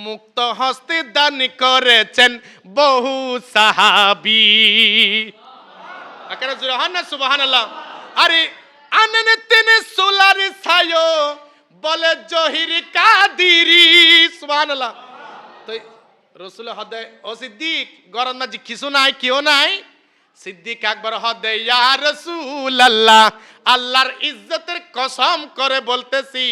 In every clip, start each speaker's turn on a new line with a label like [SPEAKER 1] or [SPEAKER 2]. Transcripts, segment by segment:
[SPEAKER 1] মুক্ত হস্তে দান করেছেন বহু সাহাবী। আকারে জোরে হন না সুবহানাল্লাহ। আরে আনেন তিনি সোলার ছায়ো বলে জহির কাদিরি সুবহানাল্লাহ। তো রসুল হদে ও সিদ্দিক গরম মাঝি কিছু নাই কেউ নাই। সিদ্দিক আকবর হদে ইয়া রাসূলুল্লাহ, আল্লাহর ইজ্জতের কসম করে বলতেছি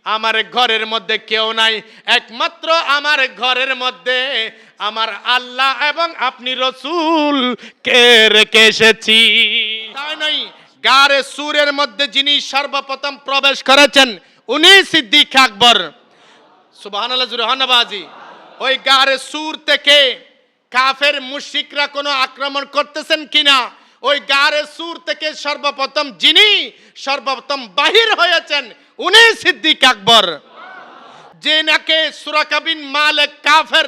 [SPEAKER 1] আমার ঘরের মধ্যে কেউ নাই, একমাত্র আমার ঘরের মধ্যে আমার আল্লাহ এবং আপনি রসূল কে রেখে এসেছি। তাই নাই, গারে সুরের মধ্যে যিনি সর্বপ্রথম প্রবেশ করেছেন উনি সিদ্দিক আকবর। সুবহানাল্লাহ জুরে হন্নাবাজি। ওই গারে সুর থেকে কাফের মুশরিকরা কোনো আক্রমণ করতেছেন কিনা, ওই গারে সুর থেকে সর্বপ্রথম যিনি সর্বপ্রথম বাহির হয়েছেন উনি সিদ্দিক আকবর, যে নাকে সুরাকা বিন মালিক কাফের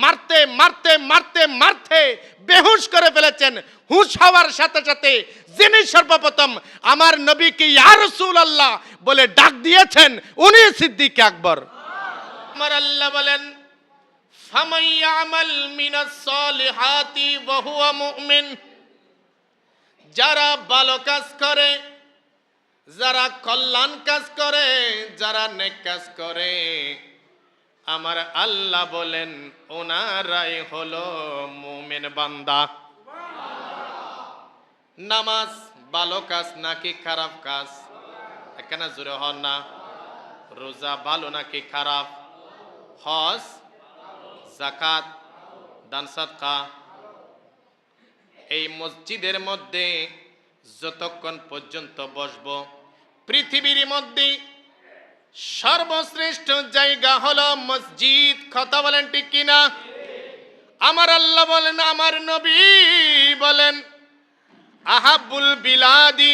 [SPEAKER 1] মারতে মারতে মারতে মারতে বেহুশ করে ফেলেছেন। হুশ হওয়ার সাথে সাথে যিনি সর্বপ্রথম আমার নবীকে ইয়া রাসূলুল্লাহ বলে ডাক দিয়েছেন উনি সিদ্দিক আকবর। আমার আল্লাহ বলেন ফামান ইয়ামাল মিনাস সালিহাতি ওয়া হুয়া মুমিন, যারা ভালো কাজ করে, যারা কল্যাণ কাজ করে, যারা নেক কাজ করে, আমার আল্লাহ বলেন ওনারাই হলো মুমিন বান্দা। নামাজ ভালো কাজ নাকি খারাপ কাজ? এখানে জোরে হন না। রোজা ভালো নাকি খারাপ? হজ, যাকাত, দান সাদকা। এই মসজিদের মধ্যে যতক্ষণ পর্যন্ত বসবো, পৃথিবীর মধ্যে সর্বশ্রেষ্ঠ জায়গা হলো মসজিদ। কথা বলেন ঠিক কিনা? আমার আল্লাহ বলেন, আমার নবী বলেন আহাবুল বিলাদি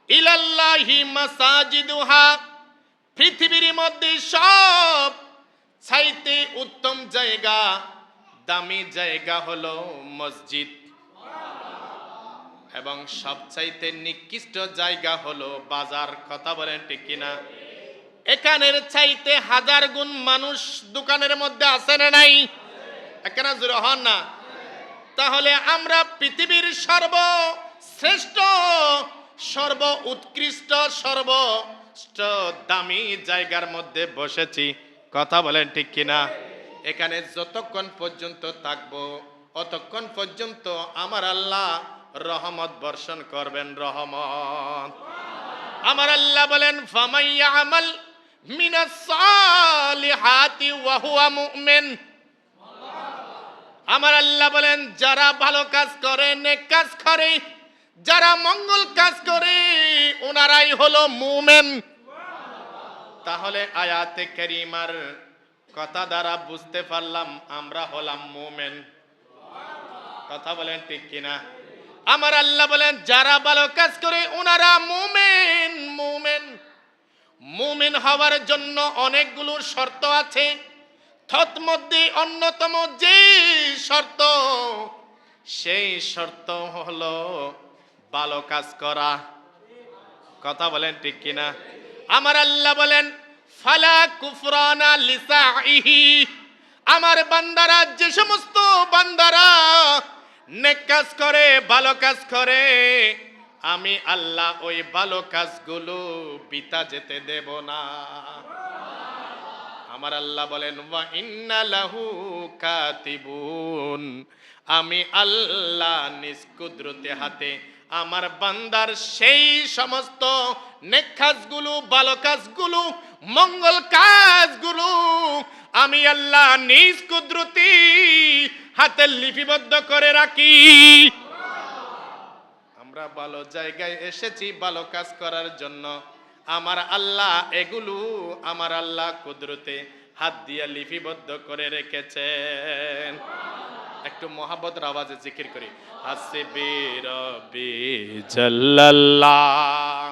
[SPEAKER 1] ইলাল্লাহি মাসাজিদুহা, পৃথিবীর মধ্যে সব চাইতে উত্তম জায়গা, দামি জায়গা হলো মসজিদ, এবং সবচাইতে নিকৃষ্ট জায়গা হলো বাজার। কথা বলেন ঠিক কিনা? এখানের চাইতে হাজার গুণ মানুষ দোকানের মধ্যে আছে না নাই? এখানে জোরে হন না। তাহলে আমরা পৃথিবীর সর্বশ্রেষ্ঠ, সর্ব উৎকৃষ্ট, সর্বোচ্চ দামি জায়গার মধ্যে বসেছি। কথা বলেন ঠিক কিনা? এখানে যতক্ষণ পর্যন্ত থাকবো অতক্ষণ পর্যন্ত আমার আল্লাহ রহমত বর্ষণ করবেন। রহমত। আমার আল্লাহ বলেন ফামান ইয়ামাল মিনাস সালিহাতি ওয়া হুয়া মুমিন, আমার আল্লাহ বলেন যারা ভালো কাজ করে, নেক কাজ করে, যারা মঙ্গল কাজ করে, ওনারাই হলো মুমিন। তাহলে আয়াতে কারিমার কথা দ্বারা বুঝতে পারলাম আমরা হলাম মুমিন। কথা বলেন ঠিক কিনা? আমার আল্লাহ বলেন যারা ভালো কাজ করে ওনারা মুমিন। মুমিন মুমিন হওয়ার জন্য অনেকগুলো শর্ত আছে। তন্মধ্যে অন্যতম যে শর্ত, সেই শর্ত হলো ভালো কাজ করা। কথা বলেন ঠিক কিনা? আমার আল্লাহ বলেন ফালা কুফরানা লিসাইহি, আমার বান্দারা, যে সমস্ত বান্দারা নেক কাজ করে, ভালো কাজ করে, আমি আল্লাহ ওই ভালো কাজগুলো বিতা যেতে দেব না। আমার আল্লাহ বলেন ওয়া ইন্না লাহু কাতিবুন, আমি আল্লাহ নিজ কুদরতে হাতে আমার বান্দার সেই সমস্ত নেক কাজগুলো, ভালো কাজগুলো, মঙ্গল কাজগুলো আমি আল্লাহ নিজ কুদরতি হাতে লিপিবদ্ধ করে রাখি। আমরা ভালো জায়গায় এসেছি ভালো কাজ করার জন্য। আমার আল্লাহ এগুলো আমার আল্লাহ কুদরতে হাত দিয়ে লিপিবদ্ধ করে রেখেছেন। একটু মহাব্বতের আওয়াজে জিকির করি হাসবি রব্বি জাল্লাল্লাহ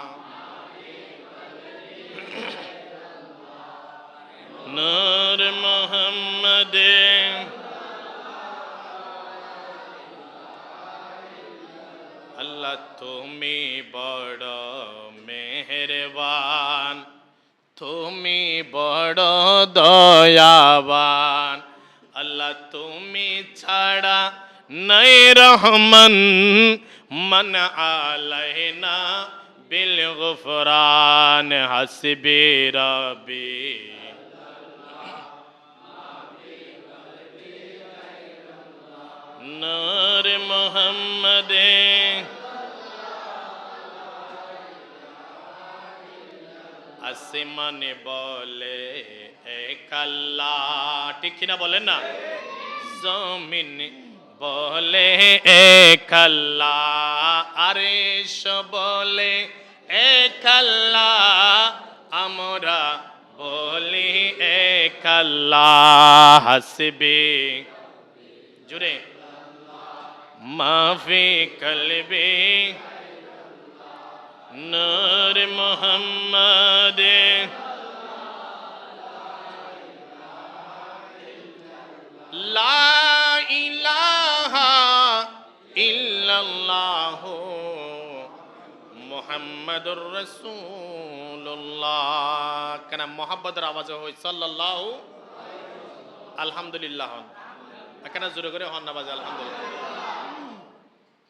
[SPEAKER 1] নূর মুহাম্মদে আল্লাহ তুমি বড় মেহেরবান, তুমি বড় দয়াবান আল্লাহ তুমি ছাড়া নাই রহমান মান আলাইনা বিল গুফরান হাসবি রাব্বি নূর মুহাম্মদে আসমানে বলে এক আল্লাহ ঠিক কিনা বলেন না জমিন বলে এক আল্লাহ আরশ বলে এক আল্লাহ আমরা বলি এক আল্লাহ হাসবি জুড়ে মাফি কলবি নূর মুহাম্মদ লা ইলাহা ইল্লাল্লাহ মুহাম্মাদুর রাসূলুল্লাহ কেন মোহাম্মদের আওয়াজ হয় সাল্লাল্লাহু আলহামদুলিল্লাহ এখানে জোরে করে হন নামাজ আলহামদুলিল্লাহ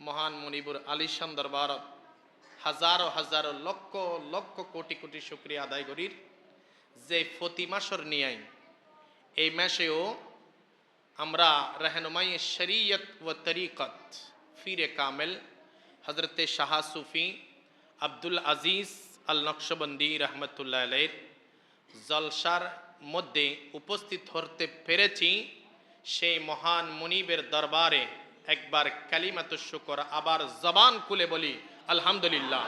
[SPEAKER 1] মহান মুনিবুর আলিশান দরবার হাজারো হাজারো লক্ষ লক্ষ কোটি কোটি শুকরিয়া আদায় করির যে প্রতি মাসর নিয়াই এই মাসেও আমরা रहनुमाई शरीयत व तरीक़त फीर कामिल हज़रत शाह सूफ़ी আব্দুল আজিজ আল নকশবন্দি রহমতুল্লাহ আলাইহির জলসার মধ্যে উপস্থিত হতে পেরেছি সেই মহান মুনিবের দরবারে একবার কালিমাতুশ শুকর আবার জবান খুলে বলি আলহামদুলিল্লাহ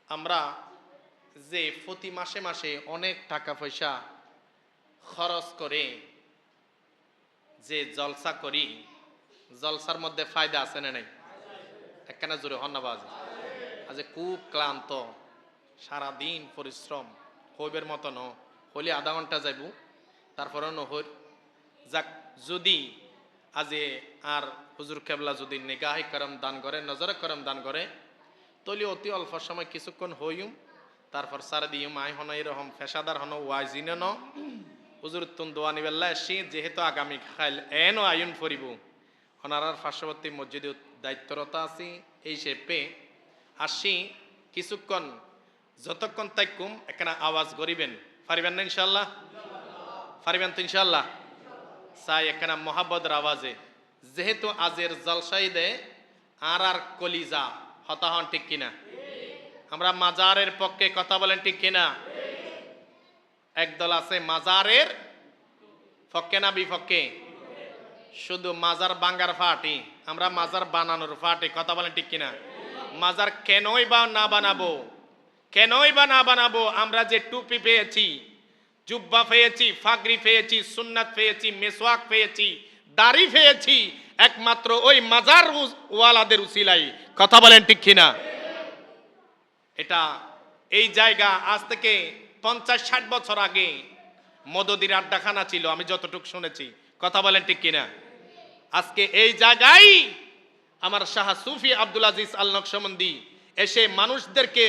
[SPEAKER 1] আমরা যে প্রতি মাসে মাসে অনেক টাকা পয়সা খরচ করে যে জলসা করি জলসার মধ্যে ফায়দা আছে না নাই একখানা জোরে হন্নাবাজ আজ খুব ক্লান্ত সারা দিন পরিশ্রম হইবের মতো ন হইলে আধা ঘন্টা যাইব তারপরে নহর যাক যদি আজে আর হুজুর কেবলা যদি নিগাহে করম দান করে নজরে করম দান করে তলি অতি অল্প সময় কিছুক্ষণ হইম তারপর সারা দিম আই হন এরকম ফেসাদার হন ওয়াইজিন ন হুজুর তুন দোয়া নিবেল্লা সে যেহেতু আগামী খাইল এন আয়ুন ফরিব হনারার পার্শ্ববর্তী মসজিদে দায়িত্বরত আছি এই শেপে আসি কিছুক্ষণ যতক্ষণ তাইকুম এখানে আওয়াজ করিবেন পারিবেন না ইনশাল্লাহ পারিবেন তো ইনশাল্লাহ চাই এখানে মহাব্বতের আওয়াজে যেহেতু আজের জলসাইদে আর কলিজা হতাহন ঠিক কিনা আমরা মাজারের পক্ষে কথা বলেন ঠিক কিনা একদল আছে মাজারের পক্ষে না বিপক্ষে শুধু মাজার বাঙ্গার ফাটি আমরা মাজার বানানোর ফাটি কথা বলেন ঠিক কিনা মাজার কেনই বা না বানাবো কেনই বা না বানাবো আমরা যে টুপি পেয়েছি জুব্বা পেয়েছি ফাগরি পেয়েছি সুন্নাত পেয়েছি মেসওয়াক পেয়েছি দাড়ি পেয়েছি একমাত্র ওই মাজার ওয়ালাদের উসিলাই কথা বলেন ঠিক কিনা এটা এই জায়গা আজ থেকে 50-60 বছর আগে মদদির আড্ডাখানা ছিল আমি যতটুকু শুনেছি কথা বলেন ঠিক কিনা আজকে এই জায়গায় আমার শাহ সুফি আব্দুল আজিজ আল নকশবন্দি এসে মানুষদেরকে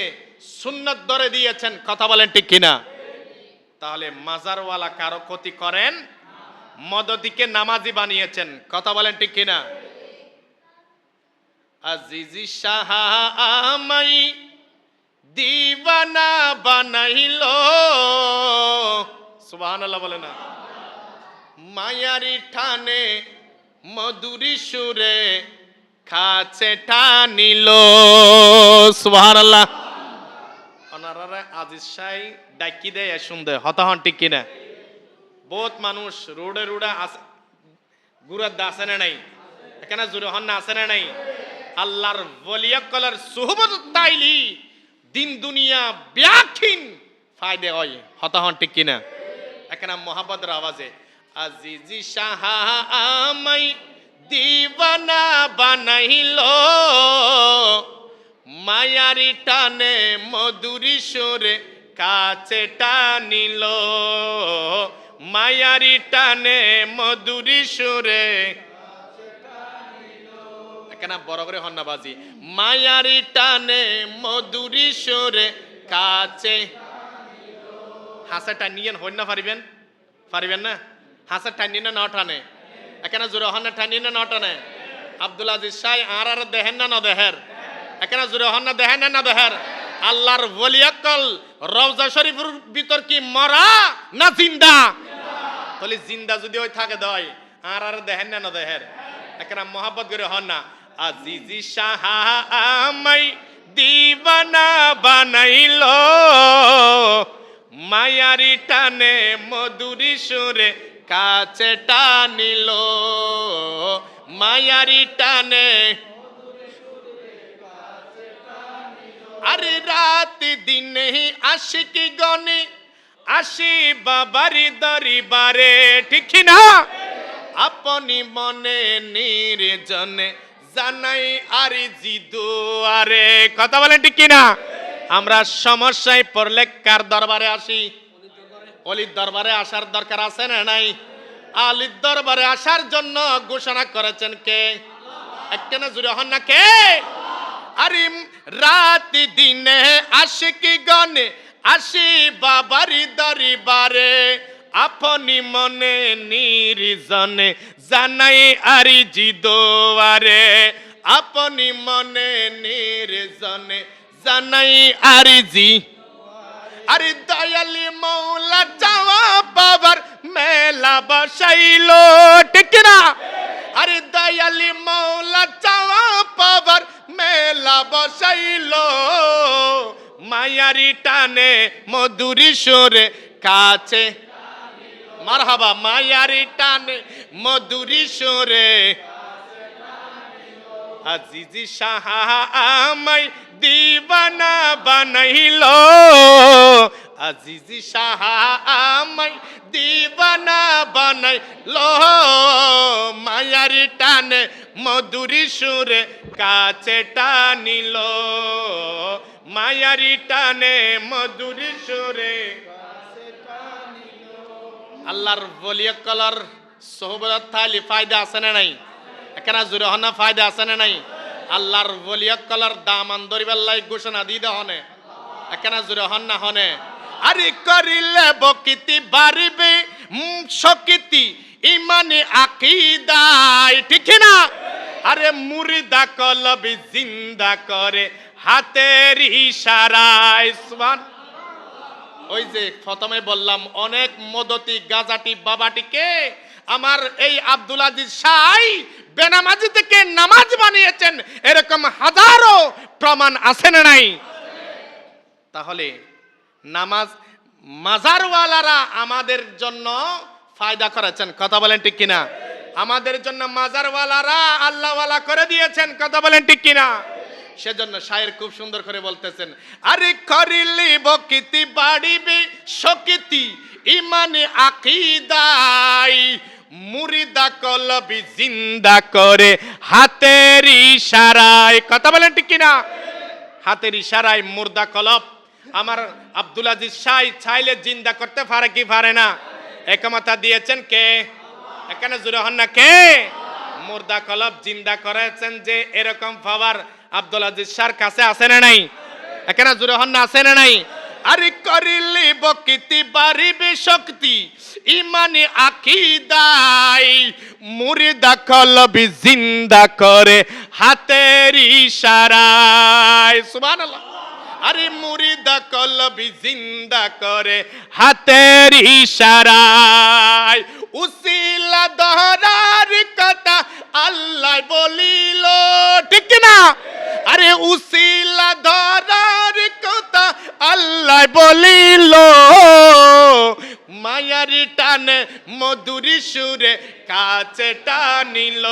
[SPEAKER 1] সুন্নাত ধরে দিয়েছেন কথা বলেন ঠিক কিনা তাহলে মাজারওয়ালা কারো ক্ষতি করেন মদদিকে নামাজি বানিয়েছেন কথা বলেন ঠিক কিনা আজিজি শাহ আমাই দিওয়ানা বানাইলো সুবহানাল্লাহ বলে না মায়ারি ঠানে মধুরি সুরে কাছে টানিল সুবহানাল্লাহ ওনারা আজিজ শাহ ডাকি দেয় শুনতে হতাহন ঠিক কিনা বহুত মানুষ রোডে রোডে গুড়ার দা আছে না নাই এখানে জোরে হন না আছে না নাই আল্লাহর ওলিয়াকলের সুহবত তাইলি দিন দুনিয়া ব্যাখিন ফায়দা হয় হতাহন ঠিক কিনা এখানে মোহাম্মদের আওয়াজে আজিজি শাহ আমাই দিওয়ানা বানাইলো মায়ারি টানে মধুরি সুরে কাছে টানিল মায়ারি টানে মধুরি সুরে এখানে বড় করে হন্নাবাজি মায়ারি টানে মধুরি সুরে কাছে হাসাটা নিয়েন হইন না পারিবেন পারিবেন না হাসা টানি না টানে এখানে জোরে হন না টানি না টানে আব্দুল আজিজ শাহ আর দেহেন না দেহের এখানে জোরে হন না দেহেন না দেহের আল্লাহর ওলিয়াকল রওজা শরীফের ভিতর কি মরা না জিন্দা তাহলে জিন্দা যদি ওই থাকে দয় আর দেহেন না দেহের এখানে মোহাব্বত করে হন না আজিজি শাহ আমাই দিবানা বানাইলো মায়ারি টানে মধুরি সুরে কাছে টানিল মায়ারি টানে আরে রাত দিনে আশিকি গনে আসি বাবারি দরবারে ঠিক না আপনি মনে নির্জনে জানাই আরে জিদুয়ারে কথা বলেন ঠিক না আমরা সমস্যায় পড়লে কার দরবারে আসি অলির দরবারে আসার দরকার আছে না নাই আলীর দরবারে আসার জন্য ঘোষণা করেছেন কে একটা না জুড়ে হন না কে আরে রাত দিনে আশিকি গনে আসি বাবারি দরবারে আপনি মনে নির্জনে জানাই আরি জিদোয়ারে আপনি মনে নির্জনে জানাই আরি জি আরে দয়ালি মৌলা চাওয়া বাবার মেলা বসাইলো ঠিক না আরে দয়ালি মৌলা চাওয়া বাবার মেলা বসাইলো মায়ারি টানে মধুরি সুরে কাছে মারহাবা মায়ারি টানে মধুরি সুরে আজিজি শাহ আমায় দিবানা বানাইলো আজিজি শাহ আমায় দিবানা বানাইলো মায়ারি টানে মধুরি সুরে কাছে টানিল মায়ারি টানে মধুরি সুরে আল্লাহর ওলিয়া কলার সোহবত থালি ফায়দা আছে না নাই এখানে জুরে হনা ফায়দা আছে না নাই আল্লাহর ওলিয়া কলার দামান দরিবাল্লাই ঘোষণা দিতে হনে এখানে জুরে হন না হনে আরে করিলে বকিতি বাড়িবে শকিতি ইমানে আকীদায় ঠিক না আরে মুর্দা কলবি জিন্দা করে হাতের ইশারায় সুবহান ওই যে প্রথমে বললাম অনেক মদতি গাজাটি বাবাটিকে আমার এই আব্দুল আজিজ শাহ বেনামাজি থেকে নামাজ বানিয়েছেন এরকম হাজারো প্রমাণ আছে না নাই তাহলে নামাজ মাজারওয়ালারা আমাদের জন্য ফায়দা করেছেন কথা বলেন ঠিক কিনা আমাদের জন্য মাজারওয়ালারা আল্লাহওয়ালা করে দিয়েছেন কথা বলেন ঠিক কিনা সেজন্য শায়ের খুব সুন্দর করে বলতেছেন আরে করিলি বকিতি বাড়িবে শকিতি ইমানে আকীদায় মুরিদা কলবি জিন্দা করে হাতের ইশারায় কথা বলেন ঠিক কিনা হাতের ইশারায় মুর্দা কলব আমার আব্দুল আজিজ শাহ চাইলে জিন্দা করতে পারে কি পারে না একমতা দিয়েছেন কে এখানে জুড়ে হন না কে মুর্দা কলব জিন্দা করেছেন যে এরকম পাওয়ার আব্দুল আজিজ শাহর কাছে আছে না নাই এখানে জুড়ে হন না আছে না নাই আরে করিলি বকিতি বাড়িবে শক্তি ইমানে আকীদায় মুর্দা কলবি জিন্দা করে হাতের ইশারায় সুবহানাল্লাহ আরে মুর্দা কলবি জিন্দা করে হাতের ইশারায় উসিলা দহরার কথা আল্লাহ বলিল ঠিক না আরে উসিলা ধরার কথা আল্লাহ বলিল মায়ারি টানে মধুরি সুরে কাছে টানিল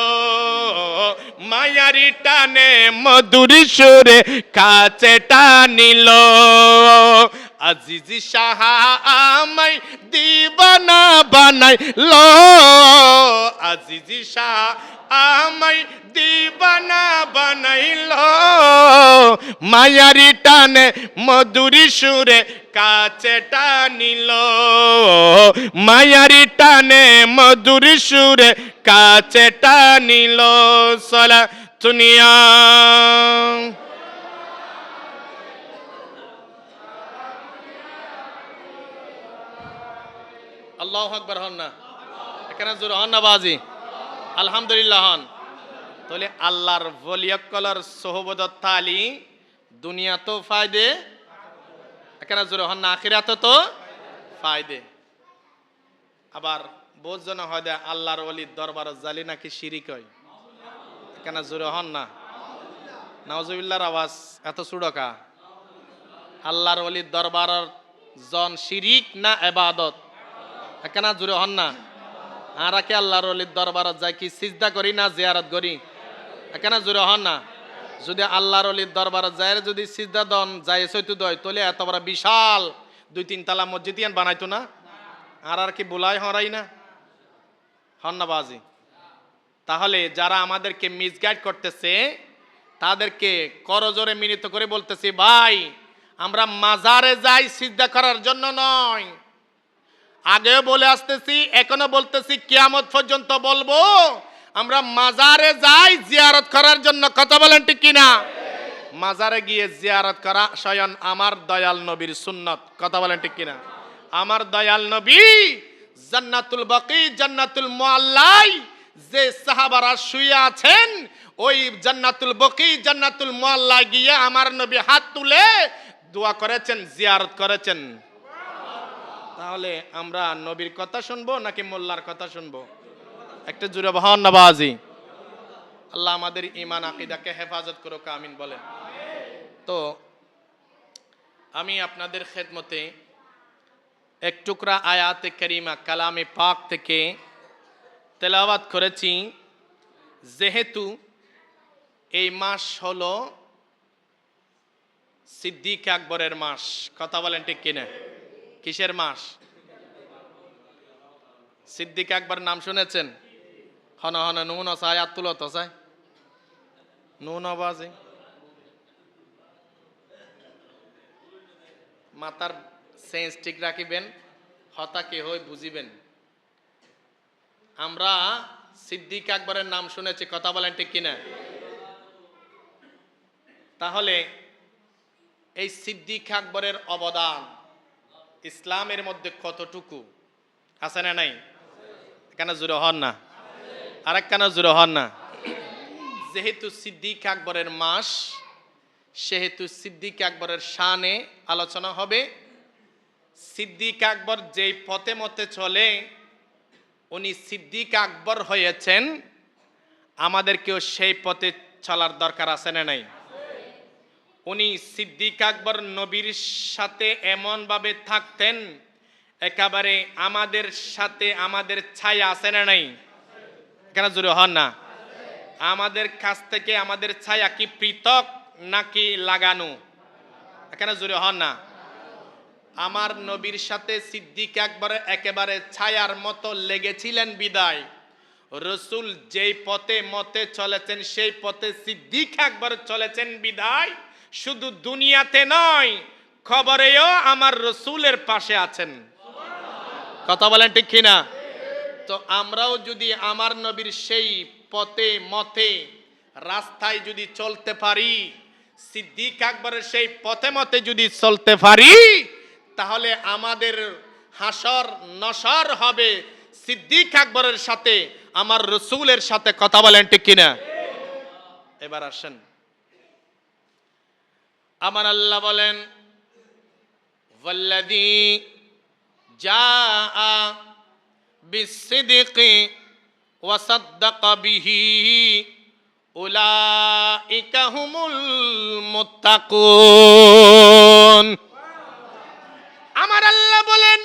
[SPEAKER 1] মায়ারি টানে মধুরি সুরে কাছে টানিল আজিজি শাহ আমায় দিবানা বানাইলো আজিজি শাহ আমায় দিবানা বানাইলো মায়ারি টানে মধুরি সুরে কাছে টানিল মায়ারি টানে মধুরি সুরে কাছে টানিল সলা দুনিয়া আল্লাহু আকবার হন না, এখানে জোরে হন না বাজি, আলহামদুলিল্লাহ হন। তাহলে আল্লাহর ওলিয়াকলার সোহবত তালি দুনিয়া তো ফায়দে, এখানে জোরে হন না, আখিরাত তো ফায়দে। আবার বোঝজন হয় দে আল্লাহর ওলির দরবার জালি নাকি শিরিক হয়, এখানে জোরে হন না, নাউজুবিল্লাহর আওয়াজ এত সুড়কা। আল্লাহর ওলির দরবার জন শিরিক না ইবাদত, এখানে জোরে হন না। আর কি আল্লাহর ওলির দরবারত যাই কি সিজদা করি না জিয়ারত করি, এখানে জোরে হন না। যদি আল্লাহর ওলির দরবারত যায় যদি সিজদা দন যায় সৈতু দয় তোলে এত বড় বিশাল 2-3 তলা মসজিদ ইয়ান বানাইতো না, আর কি বুলাই হরাই না, হন না বাজি। তাহলে যারা আমাদেরকে মিসগাইড করতেছে তাদেরকে করজোরে মিনিত করে বলতেছি, ভাই আমরা মাজারে যাই সিজদা করার জন্য নয়। আগেও বলে আসতেছি, এখনো বলতেছি, কিয়ামত পর্যন্ত বলবো, আমরা মাজারে যাই জিয়ারত করার জন্য। কথা বলেন ঠিক কিনা? মাজারে গিয়ে জিয়ারত করা স্বয়ং আমার দয়াল নবীর সুন্নত। কথা বলেন ঠিক কিনা? আমার দয়াল নবী জান্নাতুল বাকি জান্নাতুল মুআল্লাই যে সাহাবারা শুয়ে আছেন, ওই জান্নাতুল বাকি জান্নাতুল মুআল্লাই গিয়ে আমার নবী হাত তুলে দোয়া করেছেন, জিয়ারত করেছেন। তাহলে আমরা নবীর কথা শুনবো নাকি মোল্লার কথা শুনবো? একটা জুড়ে বহান নবাজি। আল্লাহ আমাদের ঈমান আকীদাকে হেফাজত করুক, আমিন বলেন। তো আমি আপনাদের খেদমতে এক টুকরা আয়াতে কারিমা কালামে পাক থেকে তেলাওয়াত করেছি। যেহেতু এই মাস হলো সিদ্দিক আকবরের মাস। কথা বলেন ঠিক কিনা? কিসের মাস? সিদ্দিক আকবর নাম শুনেছেন? হন হন নুন চাই আতুল তো চাই নুন বাজে মাতার সেন্স ঠিক রাখিবেন, হতাকে হই বুঝিবেন। আমরা সিদ্দিক আকবরের নাম শুনেছি। কথা বলেন ঠিক কিনা? তাহলে এই সিদ্দিক আকবরের অবদান ইসলামের মধ্যে কতটুকু আছে না নাই? এখানে জুড়ে হন না, আর একখানে জুড়ে হন না। যেহেতু সিদ্দিক আকবরের মাস, সেহেতু সিদ্দিক আকবরের শানে আলোচনা হবে। সিদ্দিক আকবর যেই পথে মতে চলে, উনি সিদ্দিক আকবর হয়েছেন, আমাদেরকেও সেই পথে চলার দরকার আছে না নাই? উনি সিদ্দিক আকবর নবীর সাথে এমনভাবে থাকতেন, একেবারে আমাদের সাথে আমাদের ছায়া আছে না নাই? কেন জোরে হন না? আমাদের কাছ থেকে আমাদের ছায়া কি পৃথক নাকি লাগানো? এখানে জোরে হন না। আমার নবীর সাথে সিদ্দিক আকবর একেবারে ছায়ার মতো লেগেছিলেন বিদায় রসুল যেই পথে মতে চলেছেন, সেই পথে সিদ্দিক আকবর চলেছেন বিদায় শুধু দুনিয়াতে নয়, খবরেও আমার রসুলের পাশে আছেন। কথা বলেন ঠিক কিনা? তো আমরাও যদি আমার নবীর সেই পথে মতে রাস্তায় যদি চলতে পারি, সিদ্দিক আকবরের সেই পথে মতে যদি চলতে পারি, তাহলে আমাদের হাসর নসর হবে সিদ্দিক আকবরের সাথে, আমার রসুলের সাথে। কথা বলেন ঠিক কিনা? এবার আসেন, আমার আল্লাহ বলেন, ওয়াল্লাযী জাআ বিসসিদকি ওয়া সাদ্দাকা বিহি উলাইকা হুমুল মুত্তাকুন। আমার আল্লাহ বলেন,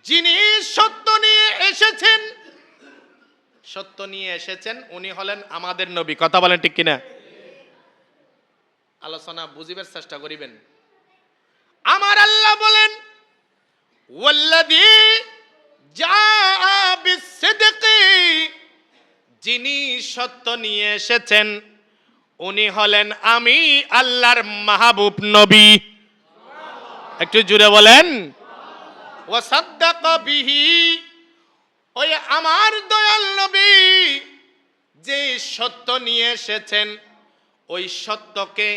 [SPEAKER 1] যিনি সত্য নিয়ে এসেছেন, সত্য নিয়ে এসেছেন, উনি হলেন আমাদের নবী। কথা বলেন ঠিক কিনা? আলোচনা বুঝিবার চেষ্টা করিবেন। আমার আল্লাহ বলেন, ওয়াল্লাযী জাআ বিসসিদকি, যিনি সত্য নিয়ে এসেছেন, উনি হলেন আমি আল্লাহর মাহবুব নবী। একটু জুড়ে বলেন, ওয়া সাদ্দাকা বিহি, ওই আমার দয়াল নবী যে সত্য নিয়ে এসেছেন, ওই সত্যকে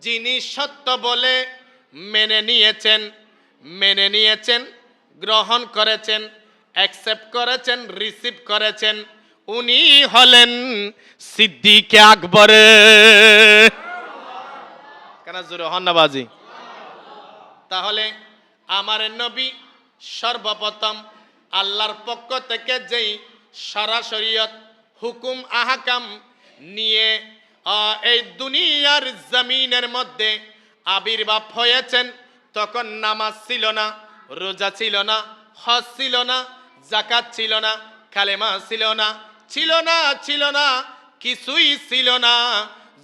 [SPEAKER 1] যিনি সত্য বলে মেনে নিয়েছেন, গ্রহণ করেছেন, অ্যাকসেপ্ট করেছেন, রিসিভ করেছেন, উনি হলেন সিদ্দিক আকবর। কেন জোরে হন্নাবাজি? তাহলে আমার নবী সর্বপ্রথম আল্লাহর পক্ষ থেকে যেই শরীয়ত হুকুম আহকাম নিয়ে এই দুনিয়ার জমিনের মধ্যে আবির্ভাব হয়েছেন, তখন নামাজ ছিল না, রোজা ছিল না, হজ ছিল না, যাকাত ছিল না, কালেমা ছিল না, ছিল না, ছিল না, কিছুই ছিল না।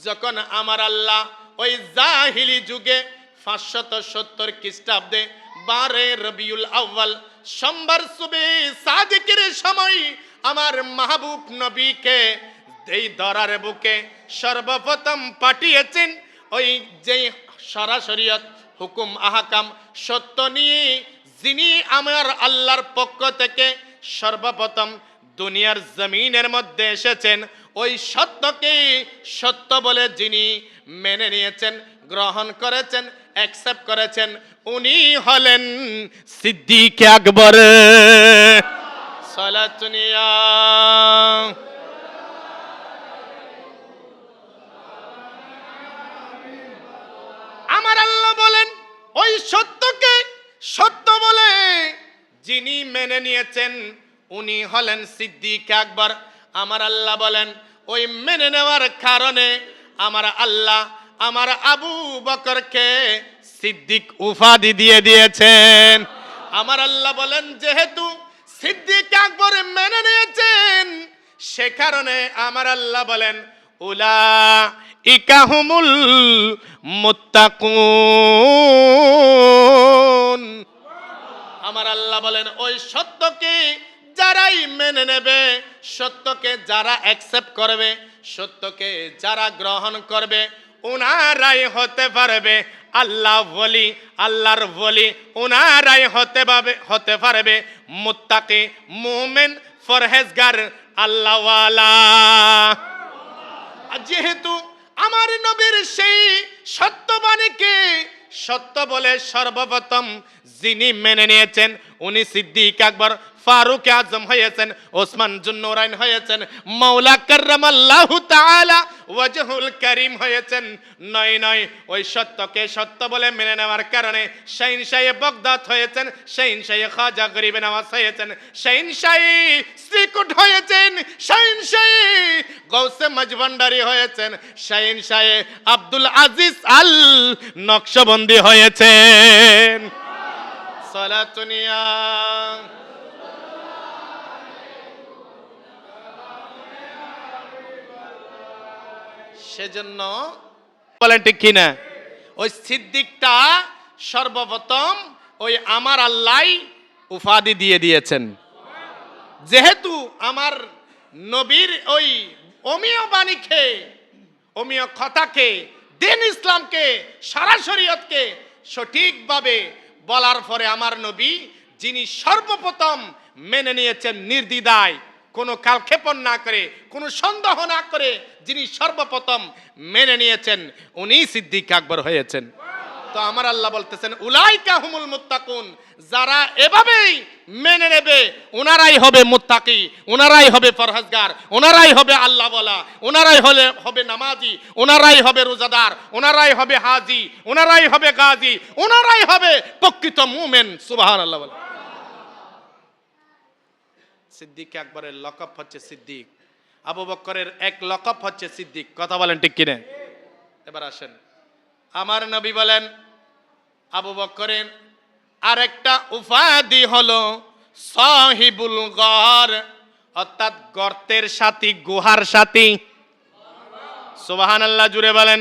[SPEAKER 1] যখন আমার আল্লাহ ওই জাহিলি যুগে 570 খ্রিস্টাব্দে 12 রবিউল আউয়াল সোমবার সুবে সাদিকের সময় আমার মাহবুব নবীকে এই ধরার বুকে সর্বপ্রথম পাঠিয়েছেন ওই যেই শরীয়ত হুকুম আহকাম সত্য নিয়ে, যিনি আমার আল্লাহর পক্ষ থেকে সর্বপ্রথম দুনিয়ার জমিনের মধ্যে এসেছেন, ওই সত্যকে সত্য বলে যিনি মেনে নিয়েছেন, গ্রহণ করেছেন, অ্যাকসেপ্ট করেছেন, উনি হলেন সিদ্দিক আকবর। সালাতুনিয়া আমার আল্লাহ বলেন ওই সত্যকে সত্য বলে যিনি মেনে নিয়েছেন, উনি হলেন সিদ্দিক আকবর। আমার আল্লাহ বলেন ওই মেনে নেওয়ার কারণে আমার আল্লাহ আমার আবু বকরকে সিদ্দিক উপাধি দিয়ে দিয়েছেন। আমার আল্লাহ বলেন যেহেতু সিদ্দিক আকবর মেনে নিয়েছেন, সে কারণে আমার আল্লাহ বলেন উলাইকা হুমুল মুত্তাকুন। আমার আল্লাহ বলেন ওই সত্যকে যারাই মেনে নেবে, সত্যকে যারা অ্যাকসেপ্ট করবে, সত্যকে যারা গ্রহণ করবে, উনারাই হতে পারবে আল্লাহ ওলি, আল্লাহর ওলি। উনারাই হতে পারবে মুত্তাকি, মুমিন, ফরহেজগার, আল্লাহওয়ালা। যেহেতু আমার নবীর সেই সত্যবাণীকে সত্য বলে সর্বপ্রথম যিনি মেনে নিয়েছেন, উনি সিদ্দিক আকবর, ফারুক আজম হয়েছেন, ওসমান জুন্নুরাইন হয়েছেন, মাওলা কাররামাল্লাহু তাআলা ওয়াজহুল কারীম হয়েছেন। নয় নয়, ওই সত্যকে সত্য বলে মেনে নেওয়ার কারণে শাহিনশাহে বাগদাদ হয়েছেন, শাহিনশাহে খাজা গরিব নওয়াজ হয়েছেন, শাহিনশাহে শ্রীকুট হয়েছেন, শাহিনশাহে গৌসে মজভান্ডারি হয়েছেন, শাহিনশাহে আব্দুল আজিজ আল নকশবন্দি হয়েছেন। সালাতুনিয়া সেজন্য বলেন ঠিক কিনা? ওই সিদ্দিকটা সর্বপ্রথম ওই আমার আল্লাহ উপাধি দিয়ে দিয়েছেন। যেহেতু আমার নবীর ওই অমীয় বাণীকে, অমীয় কথাকে, দিন ইসলামকে, সারা শরীয়তকে সঠিকভাবে বলার পরে আমার নবী যিনি সর্বপ্রথম মেনে নিয়েছেন নির্দ্বিধায়, কোনো কালক্ষেপণ না করে, কোনো সন্দেহ না করে, যিনি সর্বপ্রথম মেনে নিয়েছেন, উনি সিদ্দিক আকবর হয়েছেন। তো আমার আল্লাহ বলতেছেন উলাইকা হুমুল মুত্তাকুন, যারা এভাবেই মেনে নেবে ওনারাই হবে মুত্তাকি, ওনারাই হবে ফরহেজগার, ওনারাই হবে আল্লাহওয়ালা, ওনারাই হবে নামাজি, ওনারাই হবে রোজাদার, ওনারাই হবে হাজি, ওনারাই হবে গাজী, ওনারাই হবে প্রকৃত মুমিন। সুবহানাল্লাহ। বলে সিদ্দিক আকবরের লকব হচ্ছে সিদ্দিক, আবু বকরের এক লকব হচ্ছে সিদ্দিক। কথা বলেন ঠিক কিনা? এবার আসেন, আমার নবী বলেন আবু বকরের আরেকটা উপাধি হলো সাহিবুল গর, অর্থাৎ গর্তের সাথী, গুহার সাথী। সুবহানাল্লাহ, জুড়ে বলেন।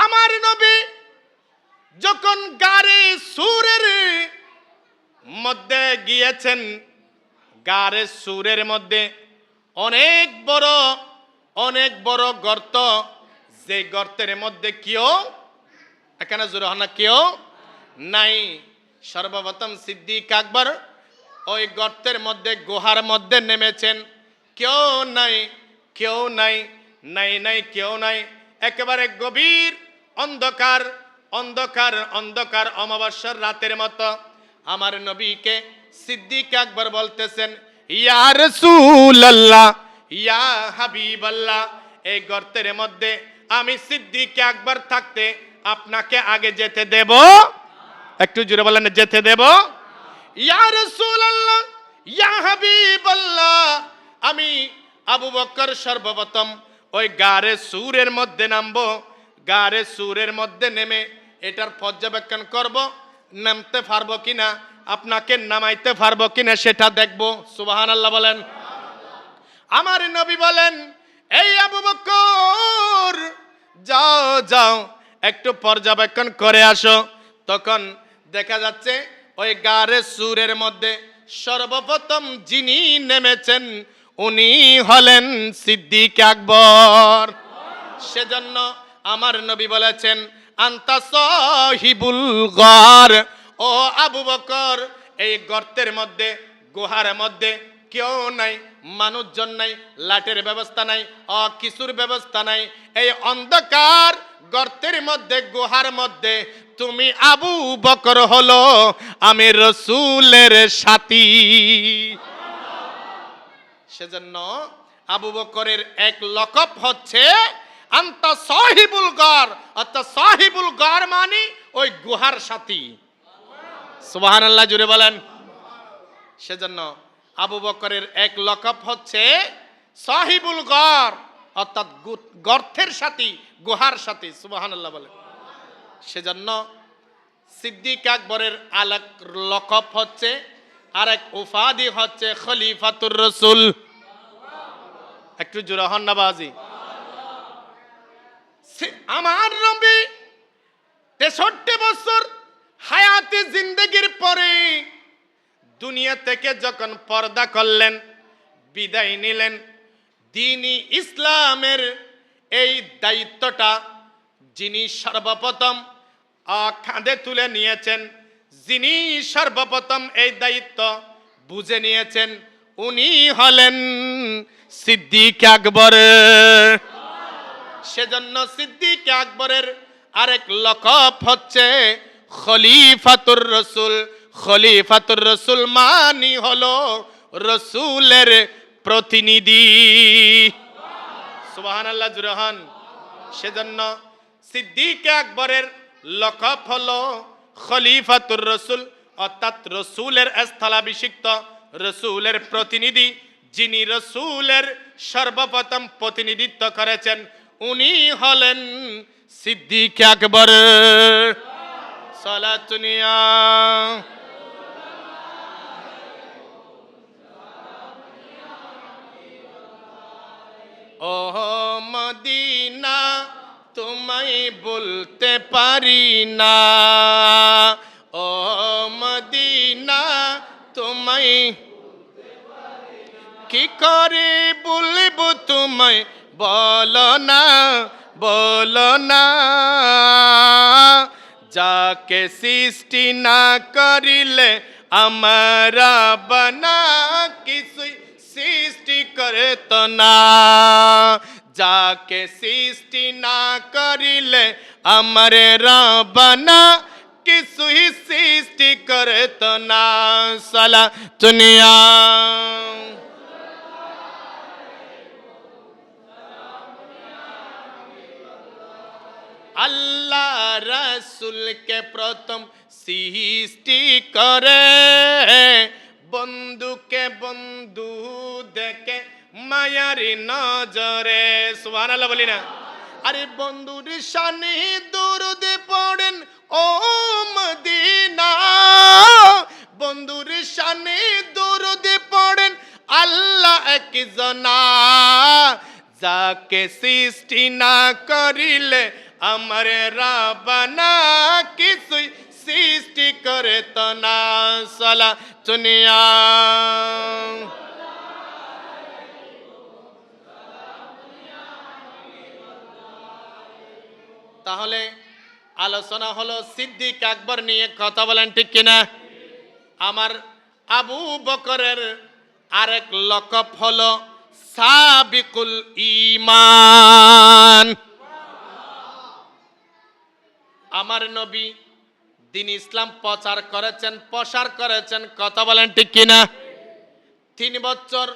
[SPEAKER 1] আমার নবী যখন গারে সুরের মধ্যে গিয়েছেন, গারে সুরের মধ্যে অনেক বড় গর্ত, যে গর্তের মধ্যে কেউ, এখানে জোরে হন না, কেউ নাই। সর্বপ্রথম সিদ্দিক আকবর ওই গর্তের মধ্যে, গুহার মধ্যে নেমেছেন। কেউ নাই, কেউ নাই, নাই নাই, কেউ নাই। একেবারে গভীর অন্ধকার, অন্ধকার, অন্ধকার, অমাবস্যার রাতের মতো। আমার নবীকে সিদ্দিক আকবর বলতেছেন, ইয়া রাসূলুল্লাহ, ইয়া হাবিবাল্লাহ, এই গর্তের মধ্যে আমি সিদ্দিক আকবর থাকতে আপনাকে আগে যেতে দেব? একটু জোরে বলেন, যেতে দেব? ইয়া রাসূলুল্লাহ, ইয়া হাবিবাল্লাহ, আমি আবু বকর সর্বপ্রথম ওই গারে সুরের মধ্যে নামবো। গারে সুরের মধ্যে নেমে এটার পর্যবেক্ষণ করব, নামতে পারবো কিনা, আপনাকে নামাইতে পারবো কিনা সেটা দেখবো। সুবহানাল্লাহ বলেন। আমার নবী বলেন, এই আবু বকর, যাও যাও একটু পর্যবেক্ষণ করে আসো। তখন দেখা যাচ্ছে ওই গারে সুরের মধ্যে সর্বপ্রথম যিনি নেমেছেন উনি হলেন সিদ্দিক আকবর। সেজন্য আমার নবী বলেছেন, আনতা সাহিবুল গার, ও আবু বকর, এই গর্তের মধ্যে, গুহার মধ্যে কেউ নাই, মানুষজন নাই, লাটের ব্যবস্থা নাই, কিছুর ব্যবস্থা নাই। এই অন্ধকার গর্তের মধ্যে, গুহার মধ্যে তুমি আবু বকর হলো আমি রসুলের সাথী। সেজন্য আবু বকরের এক লকব হচ্ছে আনতা সাহিবুল গার, অর্থাৎ সাহিবুল গার মানে ওই গুহার সাথী। সুবহানাল্লাহ জুড়ে বলেন। সেজন্য আবু বকরের এক লকব হচ্ছে সাহিবুল গার, অর্থাৎ গর্তের সাথী, গুহার সাথী। সুবহানাল্লাহ বলেন। সেজন্য সিদ্দিক আকবরের আরেক লকব হচ্ছে, আরেক উপাধি হচ্ছে খলিফাতুর রাসূল। একটু জোরে হন না বাজি। আমার নবী 63 বছর হায়াতে জিন্দেগির পরে দুনিয়া থেকে যখন পর্দা করলেন, বিদায় নিলেন, দ্বীনি ইসলামের এই দায়িত্বটা যিনি সর্বপ্রথম কাঁধে তুলে নিয়েছেন, যিনি সর্বপ্রথম এই দায়িত্ব বুঝে নিয়েছেন, উনি হলেন সিদ্দিক আকবর। সেজন্য সিদ্দিক আকবরের আরেক লকব হচ্ছে খলিফাতুর রাসূল। খলিফাতুর রাসূল মানি হলো রাসূলের প্রতিনিধি। সুবহানাল্লাহ জুরহান। সেজন্য সিদ্দিক আকবরের লকব হলো খলিফাতুর রাসূল, অর্থাৎ রাসূলের স্থলাভিষিক্ত, রাসূলের প্রতিনিধি। যিনি রাসূলের সর্বপ্রথম প্রতিনিধিত্ব করেছেন উনি হলেন সিদ্দিক আকবর। সালাতুনিয়া ও মদিনা তোমায় বলতে পারি না, ও মদিনা তোমায় কি করে বলবো তোমায়, বলো না বলো না। যাকে সৃষ্টি না করিলে আমরা বানা কিছুই সৃষ্টি করে তো না। যাকে সৃষ্টি না করিলে আমার রাবনা কিছুই সৃষ্টি করে তো না। সালা দুনিয়া আল্লাহ রাসূলকে প্রথম সৃষ্টি করে, বন্ধুকে বন্ধু দেখে মায়ারি নজরে। সুবহানাল্লাহ বলি না? আরে বন্ধুর শানে দরুদ পড়েন ও মদিনা, বন্ধুর শানে দরুদ পড়েন আল্লাহ একজনা। যাকে সৃষ্টি না করিলে আমার রাবনা কিছুই সৃষ্টি করে তো না। সালা দুনিয়া তাহলে আলোচনা হলো সিদ্দিক আকবর নিয়ে, কথা বলেন ঠিক কিনা? আমার আবু বকরের আরেক লকব হলো সাবিকুল ঈমান। আমার নবী দিন ইসলাম প্রচার করেছেন, প্রসার করেছেন, কথা বলেন ঠিক কিনা? 3 বছর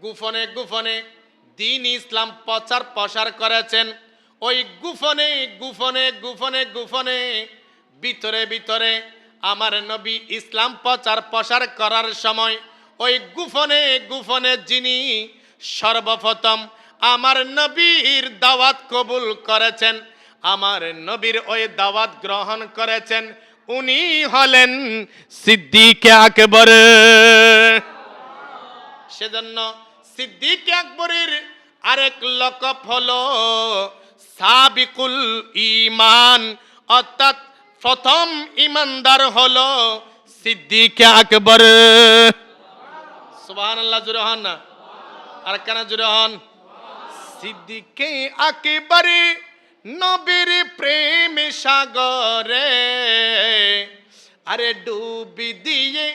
[SPEAKER 1] গোপনে গোপনে দিন ইসলাম প্রচার প্রসার করেছেন। ওই গোপনে গোপনে গোপনে গোপনে ভিতরে ভিতরে আমার নবী ইসলাম প্রচার প্রসার করার সময় ওই গোপনে গোপনে যিনি সর্বপ্রথম আমার নবীর দাওয়াত কবুল করেছেন, আমার নবীর ওই দাওয়াত গ্রহণ করেছেন, উনি হলেন সিদ্দিক আকবর। সেজন্য সিদ্দিক আকবরের আরেক লকব হলো সাবিকুল ঈমান, অর্থাৎ প্রথম ঈমানদার হলো সিদ্দিক আকবর। সুবহানাল্লাহ, জুড়ে হন না, আর কেন জুড়ে হন? সিদ্দিক আকবর নবীর প্রেম সাগরে, আরে ডুবি দিয়ে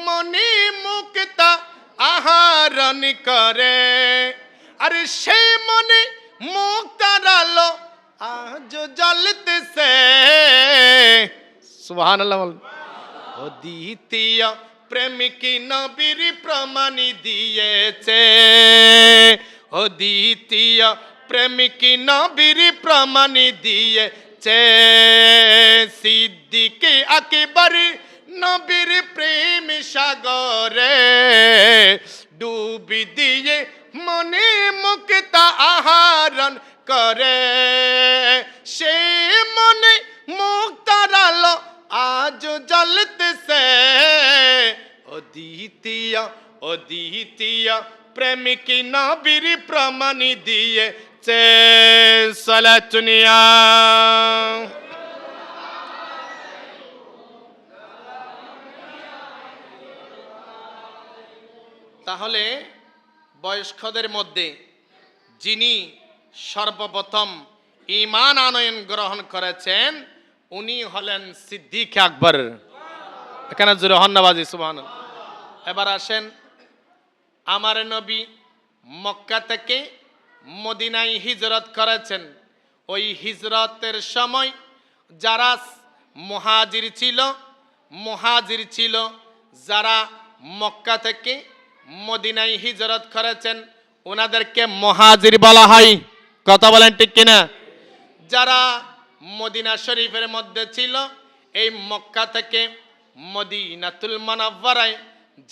[SPEAKER 1] মনে মুক্তা আহরণ করে, আরে সে মনে মুক্তার আলো আজ জ্বলতেছে। সুবহানাল্লাহ। ও দ্বিতীয় প্রেমিক নবীর প্রমাণ দিয়েছে, ও দ্বিতীয় প্রেমিক নবীর প্রমাণ দিয়েছে। সিদ্দিক আকবর নবীর প্রেম সাগরে ডুবি দিয়ে মনে মুক্তা আহরণ করে, সে মনে মুক্তার আলো আজ জ্বলতেছে। ও দ্বিতীয় প্রেমিক নবীর প্রমাণ দিয়েছে। সালাতুনিয়া তাহলে বয়স্কদের মধ্যে যিনি সর্বপ্রথম ঈমান আনয়ন গ্রহণ করেছেন উনি হলেন সিদ্দিক আকবর। এখানে জোরে হন্নাবাজি সুবহানাল্লাহ। এবার আসেন, আমার নবী মক্কা থেকে মদিনায় হিজরত করেছেন। ওই হিজরতের সময় যারা মুহাজির ছিল, যারা মক্কা থেকে মদিনায় হিজরত করেছেন ওনাদেরকে মুহাজির বলা হয়, কথা বলেন ঠিক কিনা? যারা মদিনা শরীফের মধ্যে ছিল, এই মক্কা থেকে মদিনাতুল মুনাওয়ারায়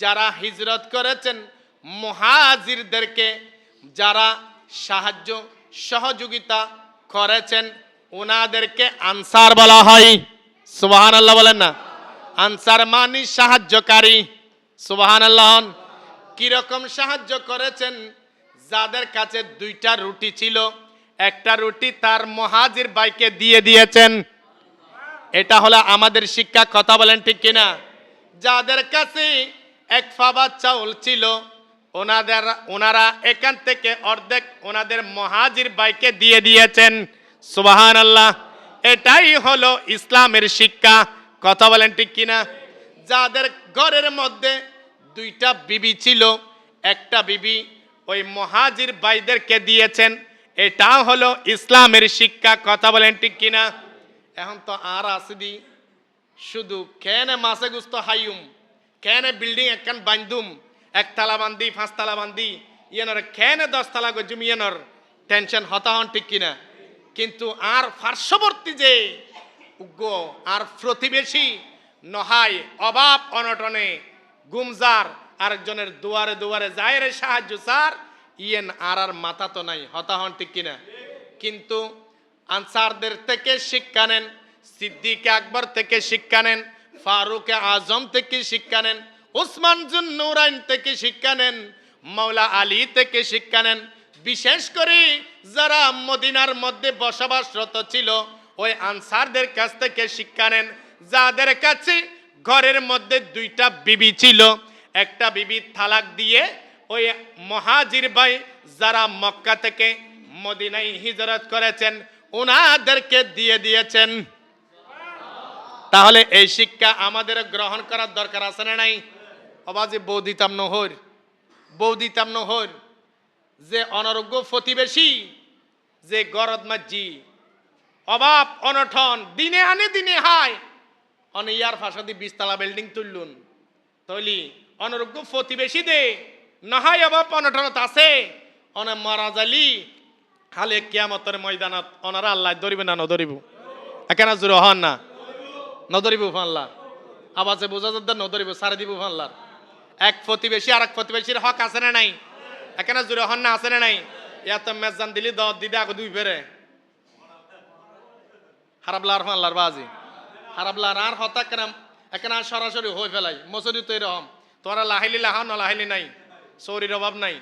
[SPEAKER 1] যারা হিজরত করেছেন, মুহাজিরদেরকে যারা সাহায্য সহযোগিতা করেছেন ওনাদেরকে আনসার বলা হয়। সুবহানাল্লাহ বলেন না? আনসার মানে সাহায্যকারী। সুবহানাল্লাহ। কিরকম সাহায্য করেছেন? যাদের কাছে 2টা রুটি ছিল, একটা রুটি তার মুহাজির ভাইকে দিয়ে দিয়েছেন। এটা হলো আমাদের শিক্ষা, কথা বলেন ঠিক কিনা? যাদের কাছে 1 পাবা চাউল ছিল ওনারা এখান থেকে অর্ধেক ওনাদের মুহাজির ভাইকে দিয়ে দিয়েছেন। সুবহানাল্লাহ। এটাই হলো ইসলামের শিক্ষা, কথা বলেন ঠিক কিনা? যাদের ঘরের মধ্যে 2টা বিবি ছিল, একটা বিবি ওই মুহাজির ভাইদেরকে দিয়েছেন। এটা হলো ইসলামের শিক্ষা, কথা বলেন ঠিক কিনা? এখন তো আর আসিদি শুধু কেন মাছে গুস্ত হাইম, কেন বিল্ডিং একখান বান্ধুম, 1 তালা বান্ধি 5 তালা বান্ধি, ইয়েনর কেন 10 তালা গজুম, ইয়েনর টেনশন হতাহন ঠিক কিনা? কিন্তু আর পার্শ্ববর্তী যে উগ্র আর প্রতিবেশী নহায় অভাব অনটনে গুমজার আরেকজনের দুয়ারে দুয়ারে যায় রে সাহায্য স্যার, ইয়েন আর মাথা তো নাই, হতাহন ঠিক কিনা? কিন্তু আনসারদের থেকে শিক্ষা নেন, সিদ্দিক আকবর থেকে শিক্ষা নেন, ফারুক আজম থেকে শিক্ষা নেন, উসমান জুন নুরাইন থেকে শিক্ষা নেন, মাওলা আলী থেকে শিক্ষা নেন। বিশেষ করে যারা মদিনার মধ্যে বসবাসরত ছিল ওই আনসারদের কাছ থেকে শিক্ষা নেন। যাদের কাছে ঘরের মধ্যে 2টা বিবি ছিল, একটা বিবি তালাক দিয়ে ওই মুহাজির ভাই যারা মক্কা থেকে মদিনায় হিজরত করেছেন ওনাদেরকে দিয়ে দিয়েছেন। তাহলে এই শিক্ষা আমাদের গ্রহণ করার দরকার আছে না নাই? অবাজে বৌদিতাম নহর যে অনারোগ্য প্রতিবেশী, যে গরদ মাঝি অভাব অনটন দিনে আনে দিনে হায়, অন ইয়ার ফাঁসাদি 20 তলা বিল্ডিং তুললুন তৈলি অনরোগ্য প্রতিবেশী দে নহাই অভাব অনটনত আছে অনে মারা জালি হালে কিয়ামতের ময়দানত অনারা আল্লাহ ধরিবে না নধরিব একেনা জোরে হন না নধরিব ফাল্লার আবাসে বোঝা যাচ্ছে নধরিব সারে দিব ফাল্লার এক প্রতিবেশী আর এক প্রতিবেশীর হক আছে না নাই একেনা জোরে হন না আছে না নাই ইয়াত মেজান দিলি দিদে আগে দুই বেড়ে হারাবলার ফাল্লার বাজি হারাবলার আর হতা কেন একেনা সরাসরি হয়ে ফেলাই মসুরি তো এরকম তোমরা লাহিলি লাহা ন লাহিলি নাই সৌরির অভাব নাই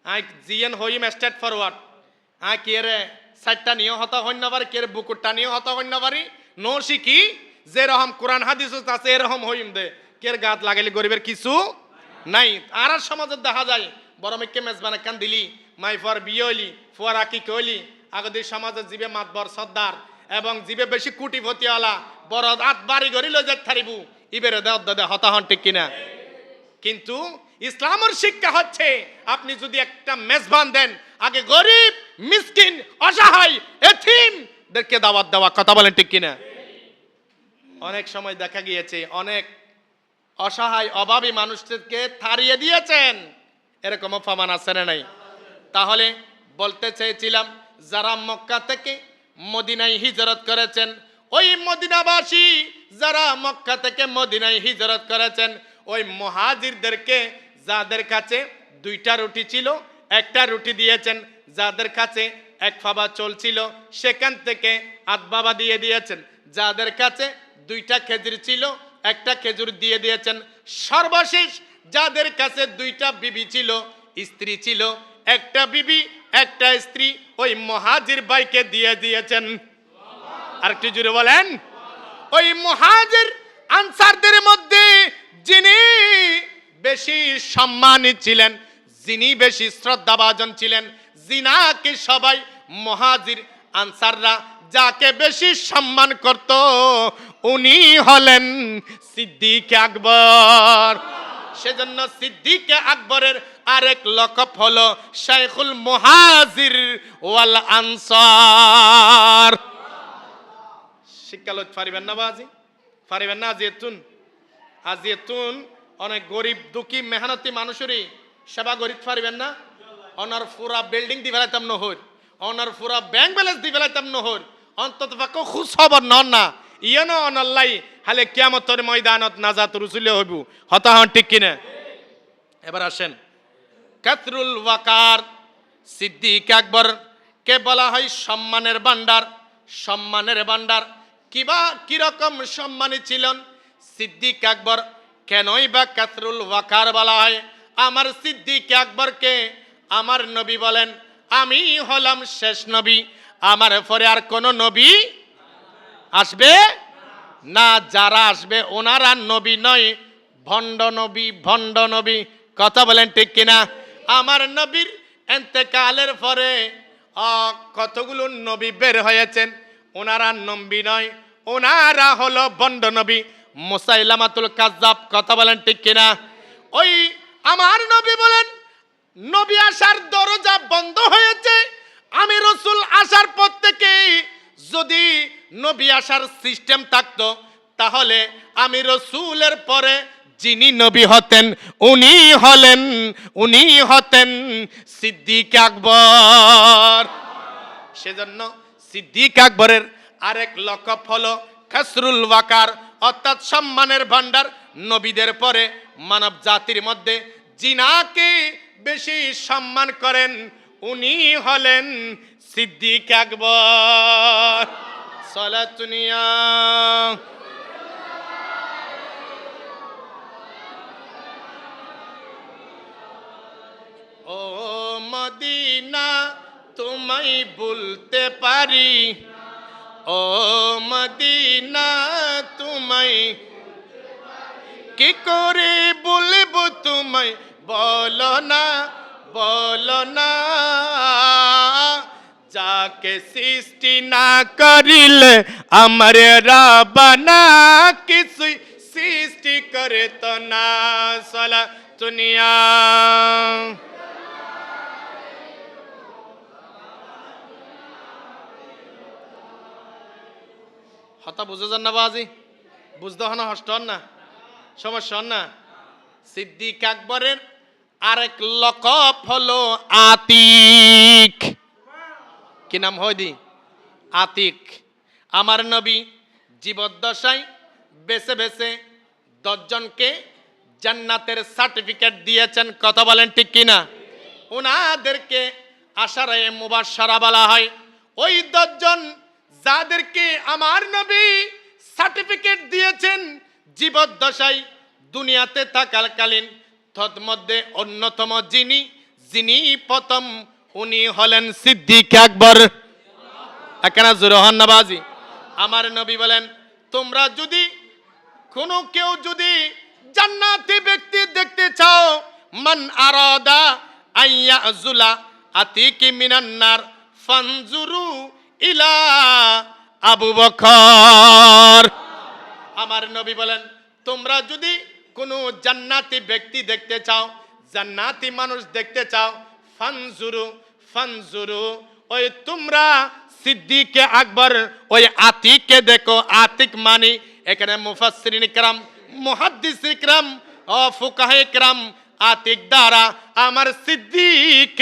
[SPEAKER 1] আই জিএন হইম স্টেট ফরওয়ার্ড আই কেরে সাইটটা নিয়ে হতা হইন না পারি কেরে বুকুরটা নিয়ে হতা হইন না পারি নো শিখি যে রকম কোরআন হাদিস আছে এরকম হইম দে কের গাত লাগাইলে গরিবের কিছু নাই আর সমাজে দেখা যায় বড় মেকে মেজবান কান দিলি মাইফার বিয়ে হইলি ফুয়ারা কি কইলি আগদের সমাজে জীবে মাতবর সর্দার এবং জীবে বেশি কুটিপতিওয়ালা বড় হাত বাড়ি গড়ি লই যাই থারিবু ইবেরে দে হতা হন ঠিক কিনা কিন্তু ইসলামের শিক্ষা হচ্ছে আপনি যদি একটা মেজবান দেন আগে গরিব মিসকিন অসহায় এতিমদেরকে দাওয়াত দেওয়া কথা বলেন ঠিক কিনা অনেক সময় দেখা গিয়েছে অনেক অসহায় অভাবী মানুষদেরকে তাড়িয়ে দিয়েছেন এরকম প্রমাণ আছে না নাই তাহলে বলতে চেয়েছিলাম যারা মক্কা থেকে মদিনায় হিজরত করেছেন ওই মদিনাবাসী যারা মক্কা থেকে মদিনায় হিজরত করেছেন ওই মুহাজিরদেরকে যাদের কাছে 2টা রুটি ছিল একটা রুটি দিয়েছেন যাদের কাছে এক ফাবা চলছিল সেখান থেকে আধ বাবা দিয়ে দিয়েছেন যাদের কাছে 2টা খেজুর ছিল একটা খেজুর দিয়ে দিয়েছেন সর্বশেষ যাদের কাছে 2টা বিবি ছিল স্ত্রী ছিল একটা বিবি একটা স্ত্রী ওই মুহাজির ভাইকে দিয়ে দিয়েছেন আরেকটু জোরে বলেন ওই মুহাজির আনসারদের মধ্যে যিনি বেশি সম্মানী ছিলেন যিনি বেশি শ্রদ্ধাভাজন ছিলেন যিনাকে সবাই মুহাজির আনসাররা যাকে বেশি সম্মান করত উনি হলেন সিদ্দিক আকবর সেজন্য সিদ্দিক আকবরের আরেক লকব হলো শাইখুল মুহাজির ওয়াল আনসার শিক্ষা লইতে পারিবেন না বাজি পারিবেন না আজিয়েতুন অনেক গরিব দুঃখী মেহনতি মানুষেরই সেবা গরিব পারিবেন না অনার পুরা বিল্ডিং দি ফেলাইতাম নহর অনার পুরা ব্যাংক ব্যালেন্স দি ফেলাইতাম নহর অন্তত পক্ষে খুশ খবর নন না ইয়নো অনাল্লাই হালে কিয়ামতের ময়দানত নাজাত রুসুলে হইব হতা হন ঠিক কিনা এবার আসেন কাতরুল ওয়াকার সিদ্দিক আকবর কে বলা হয় সম্মানের ভান্ডার কিরকম সম্মানী ছিলেন সিদ্দিক আকবর কেনই বা কাতরুল ওয়াকার বলা হয় আমার সিদ্দিক আকবরকে আমার নবী বলেন আমি হলাম শেষ নবী আমার পরে আর কোন নবী আসবে না যারা আসবে ওনারা নবী নয় ভণ্ড নবী কথা বলেন ঠিক কিনা আমার নবীর ইন্তেকালের পরে কতগুলো নবী বের হয়েছেন ওনারা নবী নয় ওনারা হলো ভণ্ড নবী মুসাইলামাতুল কাজ্জাব কথা বলেন ঠিক কিনা ওই আমার নবী বলেন নবী আসার দরজা বন্ধ হয়েছে আমি রাসূল আসার পর থেকে যদি নবী আসার সিস্টেম থাকতো তাহলে আমি রাসূলের পরে যিনি নবী হতেন উনি হতেন সিদ্দিক আকবর সেজন্য সিদ্দিক আকবরের আরেক লকব হলো কাসরুল ওয়াকার অর্থাৎ সম্মানের ভান্ডার নবীদের পরে মানব জাতির মধ্যে যিনাকে বেশি সম্মান করেন উনি হলেন সিদ্দিক আকবর সালাতুনিয়া ও মদিনা তোমায় ভুলতে পারি ও মদিনা তোমায় কি করে বলবো তোমায় বলো না যাকে সৃষ্টি না করিলে আমার রাবানা কিছুই সৃষ্টি করে তো না সালাতুনিয়া হতা বুঝে যান না বাজি বুঝতে হন হষ্ট হন না, সমস্যা হন না। সিদ্দিক আকবরের আরেক লকব হলো আতিক। কি নাম হয় দি? আতিক। আমার নবী জীবদ্দশায় বেছে বেছে 10 জনকে জান্নাতের সার্টিফিকেট দিয়েছেন, কথা বলেন ঠিক কিনা? ওনাদেরকে আশারায়ে মুবাশশারা বলা হয়। ওই 10 জন যাদেরকে আমার নবী সার্টিফিকেট দিয়েছেন জীবদ্দশায় দুনিয়াতে থাকাকালীন, তন্মধ্যে অন্যতম যিনি প্রথম, উনি হলেন সিদ্দিক আকবর। এখানে জোরহান নবাজি। আমার নবী বলেন, তোমরা যদি কেউ যদি জান্নাতি ব্যক্তি দেখতে চাও, মান আরাদা আইয়াজুলা আতিকি মিনান নার ফানজুরু ইলা আবু বকর। আমার নবী বলেন, তোমরা যদি কোনো জান্নাতি ব্যক্তি দেখতে চাও, জান্নাতি মানুষ দেখতে চাও, ফানজুরু ওই তোমরা সিদ্দিক আকবর ওই আতিককে দেখো। আতিক মানে এখানে মুফাসসিরিন ইকরাম, মুহাদ্দিস ইকরাম ও ফুকাহা ইকরাম আতিক দ্বারা আমার সিদ্দিক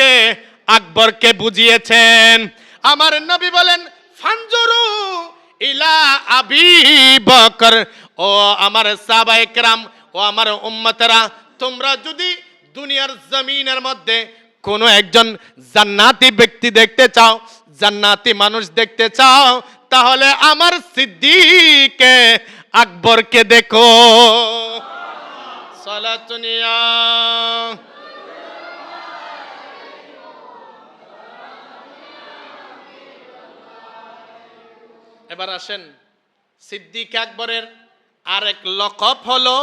[SPEAKER 1] আকবরকে বুঝিয়েছেন। আমার নবী বলেন, ফানজুরু ইলা আবি বকর, ও আমার সাহাবায়ে ইকরাম, ও আমার উম্মতেরা, তোমরা যদি দুনিয়ার জমিনের মধ্যে কোন একজন জান্নাতি ব্যক্তি দেখতে চাও, জান্নাতি মানুষ দেখতে চাও, তাহলে আমার সিদ্দিক আকবরকে দেখো। সালাতুনিয়া। এবার আসেন, সিদ্দিক আকবরের আরেক লকব হলো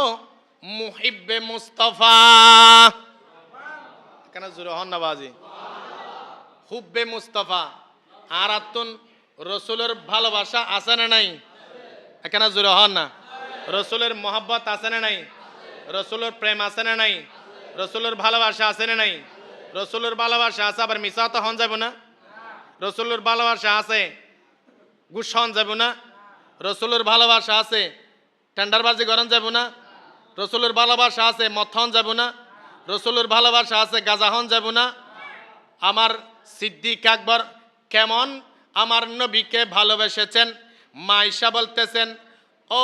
[SPEAKER 1] মুহিব্বে মুস্তাফা। কেন জোরে হন না বাজি? হুব্বে মুস্তাফা। আর আতুন রসুলের ভালোবাসা আছে না নাই? এখানে জোরে হন না। রসুলের মোহাব্বত আছে না নাই? রসুলের প্রেম আছে না নাই? রসুলের ভালোবাসা আছে না নাই? রসুলের ভালোবাসা আছে, আবার মিশা তো হন যাব না। রসুলের ভালোবাসা আছে, গুস হন যাব না। রসুলের ভালোবাসা আছে, টেন্ডারবাজি করেন যাব না। রসুলের ভালোবাসা আছে, মদ হন যাব না। রসুলের ভালোবাসা আছে, গাজা হন যাব না। আমার সিদ্দিক আকবর কেমন আমার নবীকে ভালোবেসেছেন। মাইশা বলতেছেন, ও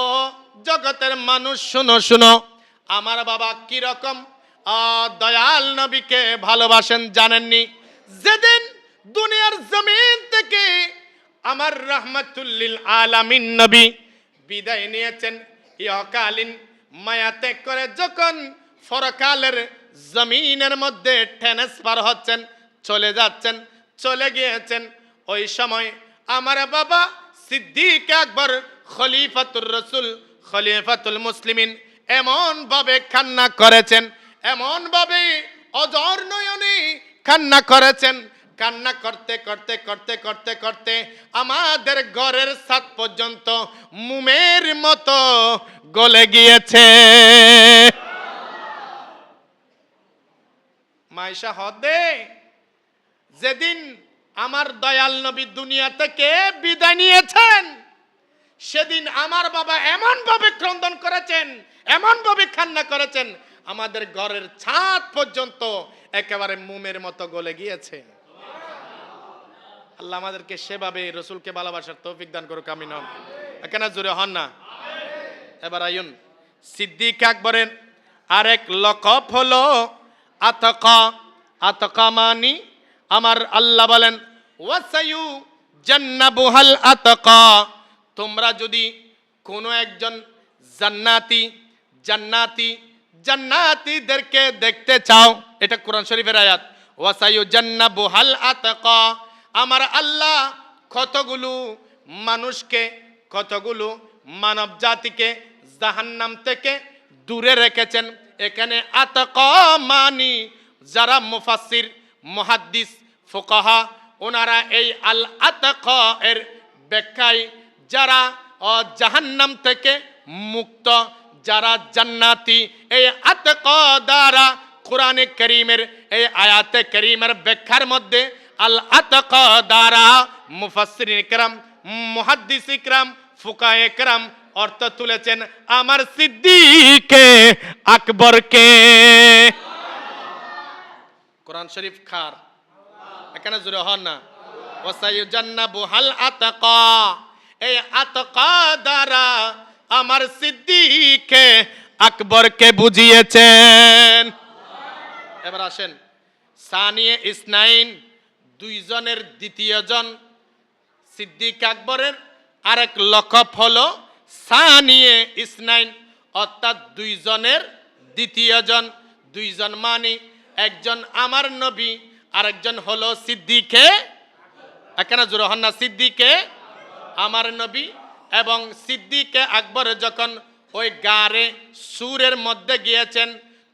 [SPEAKER 1] জগতের মানুষ শুনো শুনো, আমার বাবা কিরকম দয়াল নবীকে ভালোবাসেন জানেননি? যেদিন দুনিয়ার জমিন থেকে আমার রাহমাতুল আলামিন নবী বিদায় নিয়েছেন, ইহকালীন মায়া ত্যাগ করে যখন পরকালের জমিনের মধ্যে ট্রান্সফার হচ্ছেন, চলে যাচ্ছেন, চলে গিয়েছেন, ওই সময় আমার বাবা সিদ্দিক আকবর খলিফাতুর রসুল, খলিফাতুল মুসলিমিন এমন ভাবে কান্না করেছেন, এমন ভাবে অজর নয়নে কান্না করেছেন। কান্না করতে করতে করতে করতে করতে আমাদের ঘরের ছাদ পর্যন্ত মোমের মতো গলে গিয়েছে। মাইশা হদে, যেদিন আমার দয়াল নবী দুনিয়া থেকে বিদায় নিয়েছেন, সেদিন আমার বাবা এমন ভাবে ক্রন্দন করেছেন, এমন ভাবে কান্না করেছেন, আমাদের ঘরের ছাদ পর্যন্ত একেবারে মোমের মতো গলে গিয়েছে। আল্লাহ আমাদেরকে সেভাবে রসুলকে ভালোবাসার তৌফিক দান করুক, আমিন। এখানে জোরে হন না। এবার আইন, সিদ্দিক আকবরের আরেক লকব হলো আতকা। আতকা মানি আমার আল্লাহ বলেন, ওয়াসায়ু জান্নাবুহাল আতকা, তোমরা যদি কোনো একজন জান্নাতীদেরকে দেখতে চাও, এটা কোরআন শরীফের আয়াত। ওয়াসায়ু জান্নাবুহাল আতকা, আমার আল্লাহ কতগুলো মানুষকে, কতগুলো মানব জাতিকে জাহান্নাম থেকে দূরে রেখেছেন। এখানে আতকা মানি যারা মুফাসসির, মুহাদ্দিস, ফুকাহা, ওনারা এই আল আতকা এর ব্যাখ্যায় যারা জাহান্নাম থেকে মুক্ত, যারা জান্নাতি, এই আতকা দ্বারা কোরআনে কারীমের এই আয়াতে কারীমের ব্যাখ্যার মধ্যে আল আতকা দ্বারা মুফাসসিরিন ইকরাম, মুহাদ্দিস ইকরাম, ফুকাহা ইকরাম অর্থ তুলেছেন আমার সিদ্দিকে আকবরকে। কোরআন শরীফ খার এখানে জোরে হন না। ওয়াসায়ুজান্নাবু হাল আতাকা, এই আতাকা দ্বারা আমার সিদ্দিকে আকবরকে বুঝিয়েছেন। এবার আসেন সানিয়ে ইসনাইন, দুইজনের দ্বিতীয় জন সিদ্দিক আকবরের আরেক লকব হলো সানিয়ে ইসনাইন, অর্থাৎ দুইজনের দ্বিতীয় জন। দুইজন মানে একজন আমার নবী, আরেকজন হলো সিদ্দিকে, এখানে জোরে হন না, সিদ্দিকে আমার নবী। এবং সিদ্দিকে আকবর যখন ওই গারে সুরের মধ্যে গিয়েছেন,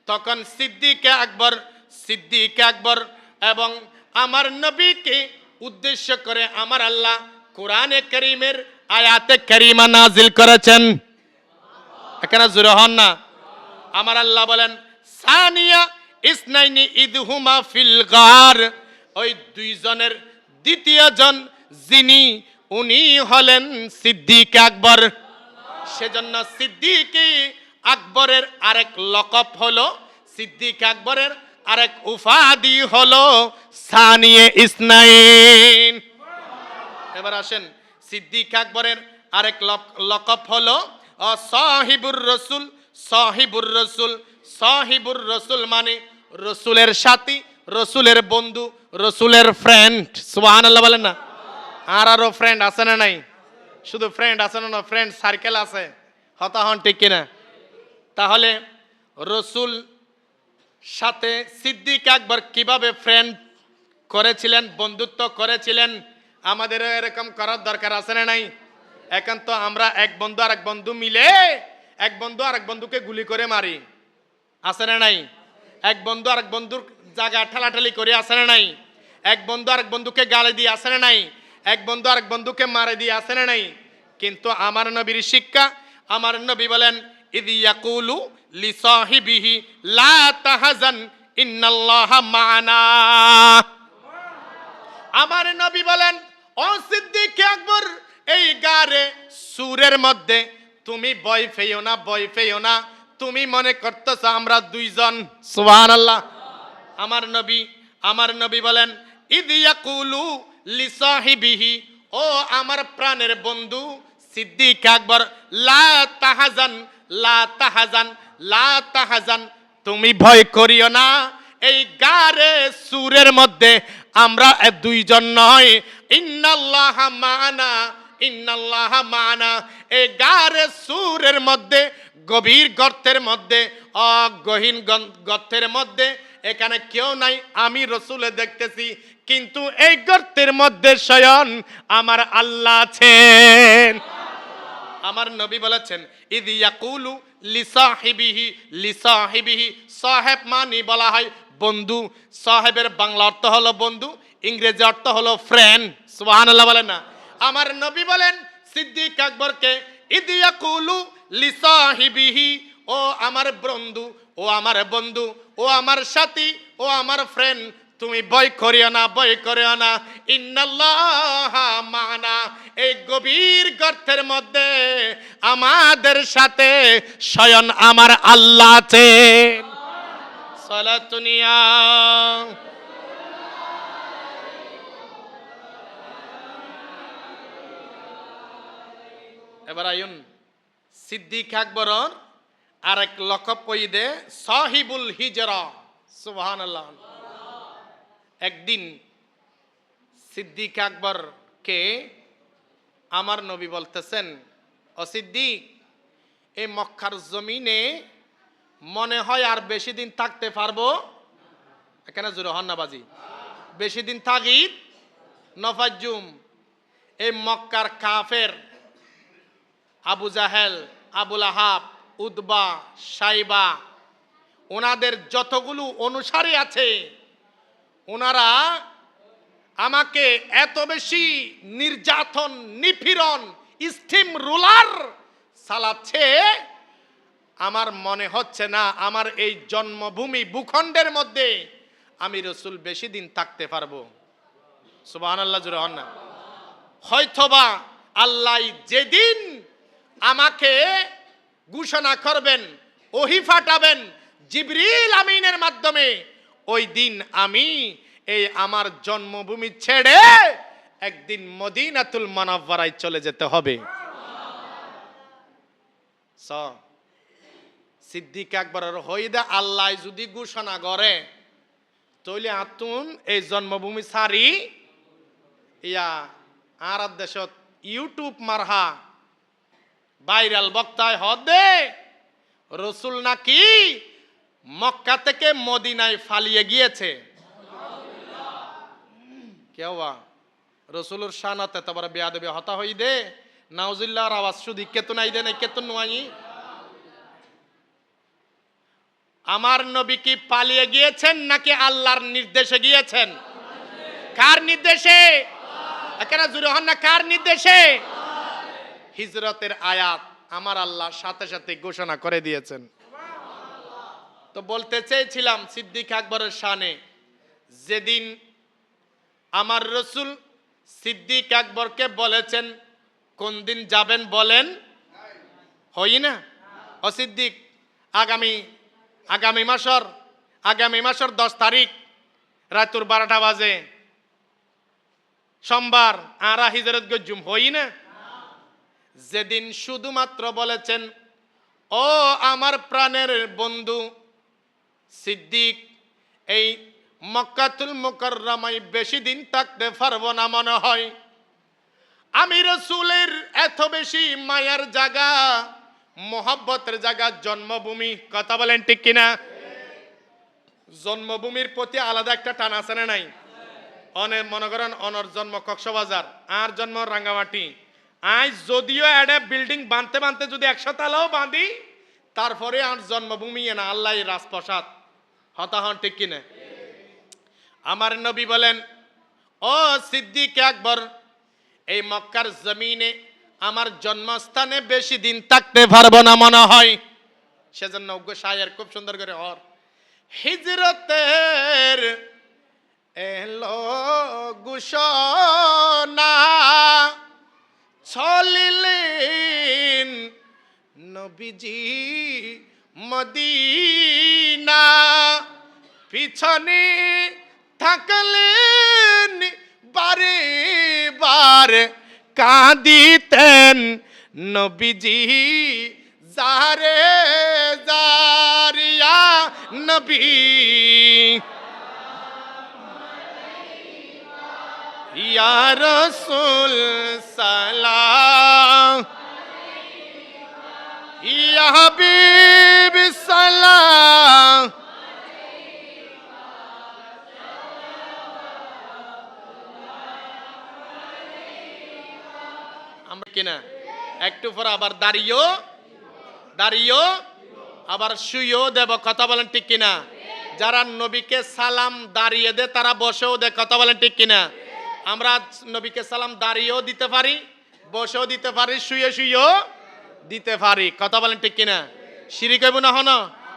[SPEAKER 1] তখন সিদ্দিকে আকবর এবং আমার নবীকে উদ্দেশ্য করে আমার আল্লাহ কোরআনে কারীমের আয়াতে কারীমা নাজিল করেছেন। এখানে জোরে হন না। আমার আল্লাহ বলেন সানিয়া ইসনাইনি ইদহুমা ফিল গার, ওই দুইজনের দ্বিতীয় জন যিনি, উনি হলেন সিদ্দিক আকবর। সেজন্য সিদ্দিক আকবরের আরেক লকব হলো, সিদ্দিক আকবরের আরেক উপাধি হলো সানিয়ে ইসনাইন। এবার আসেন সিদ্দিক আকবরের আরেক লকব হলো সাহিবুর রসুল। সাহিবুর রসুল, সাহিবুর রসুল মানে রসুলের সাথী, রসুলের বন্ধু, রসুলের ফ্রেন্ড। সুবহানাল্লাহ বলেন না। আরো ফ্রেন্ড আছে না নাই? শুধু ফ্রেন্ড আছে না, ফ্রেন্ড সার্কেল আছে, হতা হন ঠিক কিনা? তাহলে রসুল সাথে সিদ্দিক আকবর কিভাবে ফ্রেন্ড করেছিলেন, বন্ধুত্ব করেছিলেন, আমাদেরও এরকম করার দরকার আছে না নাই? এখন তো আমরা এক বন্ধু আরেক বন্ধু মিলে এক বন্ধু আরেক বন্ধুকে গুলি করে মারি, আছে না নাই? এক বন্ধু আরেক বন্ধুর জায়গা ঠেলাঠেলি করে, আছে না নাই? এক বন্ধু আরেক বন্ধুকে গালি দিয়ে, আছে না নাই? এক বন্ধু আরেক বন্ধুকে মারে দিয়ে, আছে না নাই? কিন্তু আমার নবীর শিক্ষা, আমার নবী বলেন ইদ ইয়াকুলু লিসাহিবিহি লা তাহজান ইন্নাল্লাহা মা'ানা। আমার নবী বলেন ও সিদ্দিক আকবর, এই গারে সুরের মধ্যে তুমি ভয় পেও না, ভয় পেও না, তুমি মনে করতেছো আমরা দুইজন। সুবহানাল্লাহ। আমার নবী বলেন ইদ ইয়াকুলু লিসাহিবিহি, ও আমার প্রাণের বন্ধু সিদ্দিক আকবর, লা তাহজান, লা তাহজান, লা তাহজান, তুমি ভয় করিও না। এই গারে সুরের মধ্যে আমরা দুইজন নয়, ইন্নাল্লাহা মা'ানা, ইন্নাল্লাহা মা'ানা। এই গারে সুরের মধ্যে, গভীর গর্তের মধ্যে, অগহীন গর্তের মধ্যে এখানে কেউ নাই, আমি রসুলে দেখতেছি, কিন্তু এই গর্তের মধ্যে স্বয়ং আমার আল্লাহ আছেন। আমার নবী বলেছেন ইদ ইয়াকুলু লিসাহিবিহি, লিসাহিবিহি, সাহেব মানি বলা হয় বন্ধু। সাহেবের বাংলা অর্থ হলো বন্ধু, ইংরেজি অর্থ হলো ফ্রেন্ড। সুবহানাল্লাহ বলেন না। আমার নবী বলেন সিদ্দিক আকবরকে ইদ ইয়াকুলু লিসাহিবিহি, ও আমার বন্ধু, ও আমার বন্ধু, ও আমার সাথী, ও আমার ফ্রেন্ড, তুমি ভয় করিও না, ভয় করিও না, ইন্নাল্লাহা মা'ানা। এই গভীর গর্তের মধ্যে আমাদের সাথে স্বয়ং আমার আল্লাহ আছেন। সালাতুনিয়া। এবার আইন সিদ্দিক আকবরর আরেক লকব কইদে সাহিবুল হিজরা। সুবহানাল্লাহ। একদিন সিদ্দিক আকবরকে আমার নবী বলতেছেন ও সিদ্দিক, এই মক্কার জমিনে মনে হয় আর বেশি দিন থাকতে পারবো। এখানে জোরে হন না বাজি, বেশি দিন থাকি নফাজুম। এই মক্কার কাফের আবু জাহেল, আবুল আহাব, উতবা, সাইবা, ওনাদের যতগুলো অনুসারী আছে, ওনারা আমাকে এত বেশি নির্যাতন, নিপীড়ন, স্টিম রোলার চালাচ্ছে, আমার মনে হচ্ছে না আমার এই জন্মভূমি ভূখণ্ডের মধ্যে আমি রসুল বেশি দিন থাকতে পারবো। সুবহানাল্লাহ জোরে হন না। হয়তোবা আল্লাহ যেদিন আমাকে ঘোষণা করবেন, ওহী পাঠাবেন জিবরিল আমিনের মাধ্যমে। ওই দিন আমি এই আমার জন্মভূমি ছেড়ে একদিন মদিনাতুল মুনাওয়ারায় চলে যেতে হবে। সিদ্দিক আকবরের হইদা আল্লাহ যদি ঘোষণা করে তইলে আতুন এই জন্মভূমি সারি ইয়া আর দেশত ইউটিউব মারহা ভাইরাল বক্তায় হদে রসুল নাকি মক্কা থেকে মদিনায় ফালিয়ে গিয়েছে। কেউ রসুলের শানাতে তারপরে বেয়াদবি হতা হই দে নাউজুল্লাহর আওয়াজ শুধু কেতন আই দে না কেতন নোয়াই। আমার নবী কি পালিয়ে গিয়েছেন নাকি আল্লাহর নির্দেশে গিয়েছেন? কার নির্দেশে? এখানে জুড়ে হন না, কার নির্দেশে? হিজরতের আয়াত আমার আল্লাহ সাথে সাথে ঘোষণা করে দিয়েছেন। তো বলতে চেয়েছিলাম সিদ্দিক আকবরের শানে, যেদিন আমার রসুল সিদ্দিক আকবরকে বলেছেন কোন দিন যাবেন বলেন, হই না ও সিদ্দিক আগামী মাসের 10 তারিখ রাতুর 12টা বাজে সোমবার আরা হিজরত গজুম, হই না? যেদিন শুধুমাত্র বলেছেন ও আমার প্রাণের বন্ধু সিদ্দিক, এই মক্কাতুল মুকাররমায় বেশি দিন থাকতে পারবো না মনে হয়। আমি রসুলের এত বেশি মায়ার জায়গা, মোহাব্বতের জায়গা জন্মভূমি, কথা বলেন ঠিক কিনা? জন্মভূমির প্রতি আলাদা একটা টান আছে না নাই? অনেক মনে করেন অনর জন্ম কক্সবাজার, আর জন্ম রাঙ্গামাটি। আজ যদিও একটা বিল্ডিং বানতে যদি 100 তালাও বাঁধি, তারপরে আর জন্মভূমি না আল্লাহ রাজপ্রসাদ, হতা হন ঠিক কিনা? আমার নবী বলেন ও সিদ্দিক আকবর, এই মক্কার জমিনে আমার জন্মস্থানে বেশি দিন থাকতে পারবো না মনে হয়। সেজন্য শায়ের খুব সুন্দর করে হর হিজরতের এলো ঘোষণা, চলিলেন নবীজি মদিনা, পিছনে থাকলেন বারে বার কাঁদিতেন নবীজি, জারে জারিয়া নবী ইয়া রাসূল সালাম, ইয়া হাবিব সালাম। আমরা কিনা একটু পর আবার দাঁড়িয়েও আবার শুয়েও দেব, কথা বলেন ঠিক কিনা? যারা নবীকে সালাম দাঁড়িয়ে দে তারা বসেও দে, কথা বলেন ঠিক কিনা? আমরা নবীকে সালাম দাঁড়িয়েও দিতে পারি, বসেও দিতে পারি, শুয়েও দিতে পারি, কথা বলেন ঠিক কিনা? শিরিক হইব না?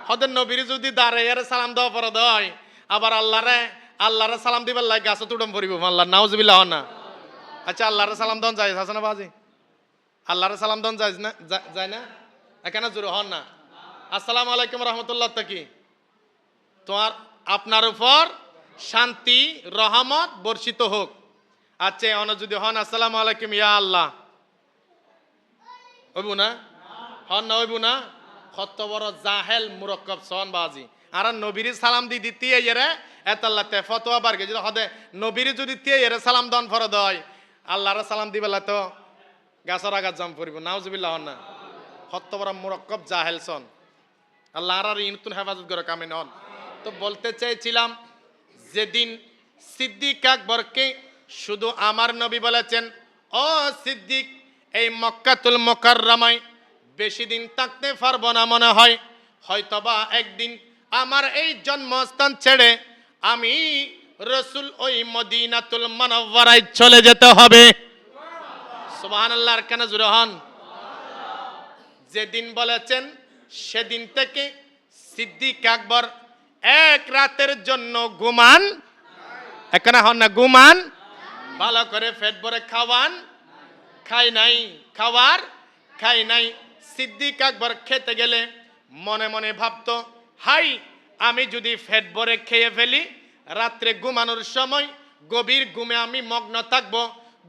[SPEAKER 1] হদের নবীর যদি দাঁড়িয়ে সালাম দেওয়া পরে দেয়, আবার আল্লাহরে সালাম দিবার লাগে গাছ তুডম পড়িব, আল্লাহ নাউজুবিল্লাহ হন না। আচ্ছা, আল্লাহরে সালাম দেন যায় আছে না বাজি? আল্লাহরে সালাম দেন যায় না? এখানে জোরে হন না। আসসালামু আলাইকুম রহমতুল্লাহ, কি তোমার আপনার উপর শান্তি রহমত বর্ষিত হোক। আচ্ছা, অন যদি হন আসসালামু আলাইকুম ইয়া আল্লাহ, হইব না? হন না হইব না? কত বড় জাহেল মুরক্কব সন বাজি। আর নবীর সালাম দি দিতে এরে এতাল্লাতে ফতোয়া বারগে যদি হদে নবীর যদি তে এরে সালাম দন ফরদ হয়, আল্লাহর সালাম দিবেলা তো গাছর আঘাত জাম পড়িব, নাউজুবিল্লাহ হন না। কত বড় মুরক্কব জাহেল সন, আল্লাহ আর ইনতুন হেফাজত করে কামিন হন। তো বলতে চাইছিলাম, যেদিন সিদ্দিক আকবরকে শুধু আমার নবী বলেছেন ও সিদ্দিক, এই মক্কাতুল মুকাররমায় বেশি দিন থাকতে পারবো না মনে হয়, হয়তোবা একদিন আমার এই জন্মস্থান ছেড়ে আমি রসুল ওই মদিনাতুল মুনাওয়ারায় চলে যেতে হবে। সুবহানাল্লাহ, কেন জুড়ে হন? যেদিন বলেছেন সেদিন থেকে সিদ্দিক আকবর এক রাতের জন্য ঘুমান, এখানে হন না ঘুমান, ভালো করে পেট ভরে খাওয়ান, খাই নাই, খাওয়ার খাই নাই। সিদ্দিক আকবর খেতে গেলে মনে মনে ভাবতো, হাই, আমি যদি পেট ভরে খেয়ে ফেলি, রাত্রে ঘুমানোর সময় গভীর ঘুমে আমি মগ্ন থাকব,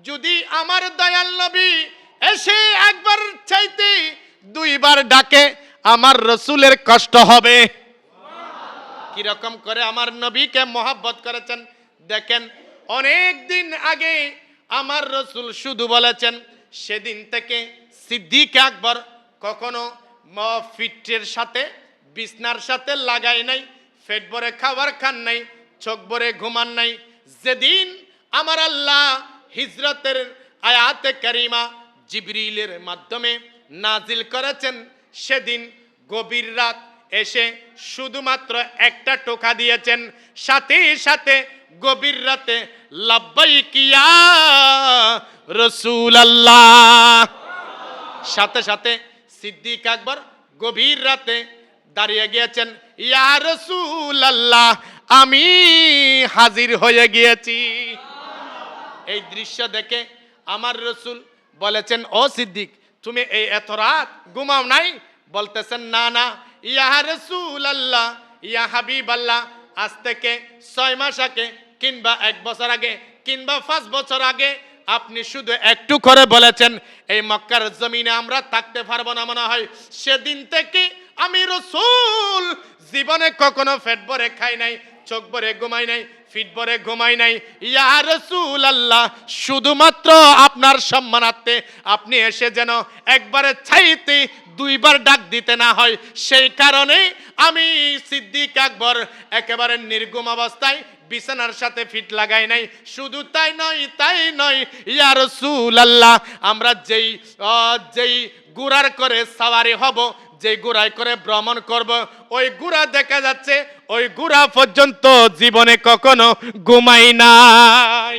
[SPEAKER 1] যদি আমার দয়াল নবী এসে একবার চাইতে দুইবার ডাকে, আমার রসুলের কষ্ট হবে। কিরকম করে আমার নবীকে মহব্বত করেছেন দেখেন। অনেক দিন আগে আমার রসুল শুধু বলেছেন, সেদিন থেকে সিদ্দিক আকবর কখনো ফিটের সাথে বিছনার সাথে লাগাই নাই, পেট ভরে খাবার খান নাই, চোখ ভরে ঘুমান নাই। যেদিন আমার আল্লাহ হিজরতের আয়াতে কারিমা জিবরিলের মাধ্যমে নাজিল করেছেন, সেদিন গভীর রাত এসে শুধুমাত্র একটা টোকা দিয়েছেন, সাথে সাথে গভীর রাতে লাব্বাইক ইয়া রাসূলুল্লাহ, সাথে সাথে সিদ্দিক আকবর গভীর রাতে দাঁড়িয়ে গিয়েছেন, ইয়া রাসূলুল্লাহ, আমি হাজির হয়ে গিয়েছি। এই দৃশ্য দেখে আমার রসুল বলেছেন, ও সিদ্দিক, তুমি এই এত রাত ঘুমাও নাই? বলতেছেন, না না ইয়া রাসূলুল্লাহ, ইয়া হাবিবাল্লাহ, আজ থেকে 6 মাস আগে কিংবা 1 বছর আগে কিংবা 5 বছর আগে আপনি শুধু একটু করে বলেছেন, এই মক্কার জমিনে আমরা থাকতে পারবো না মনে হয়। সেদিন থেকে আমি রসুল জীবনে কখনো পেট ভরে খাই নাই, চোখ ভরে ঘুমাই নাই, ফিট ভরে ঘুমাই নাই। ইয়া রাসূলুল্লাহ, শুধুমাত্র আপনার সম্মানার্থে আপনি এসে যেন একবারে চাইতে দুইবার ডাক দিতে না হয়, সেই কারণে আমি সিদ্দিক আকবর একেবারে নির্গুম অবস্থায় বিছানার সাথে ফিট লাগাই নাই। শুধু তাই নয় ইয়া রাসূলুল্লাহ, আমরা যেই ঘোড়ার করে সওয়ারি হব, যে ঘোড়ায় করে ভ্রমণ করব, ওই ঘোড়া দেখা যাচ্ছে ওই ঘোড়া পর্যন্ত জীবনে কখনো ঘুমাই নাই।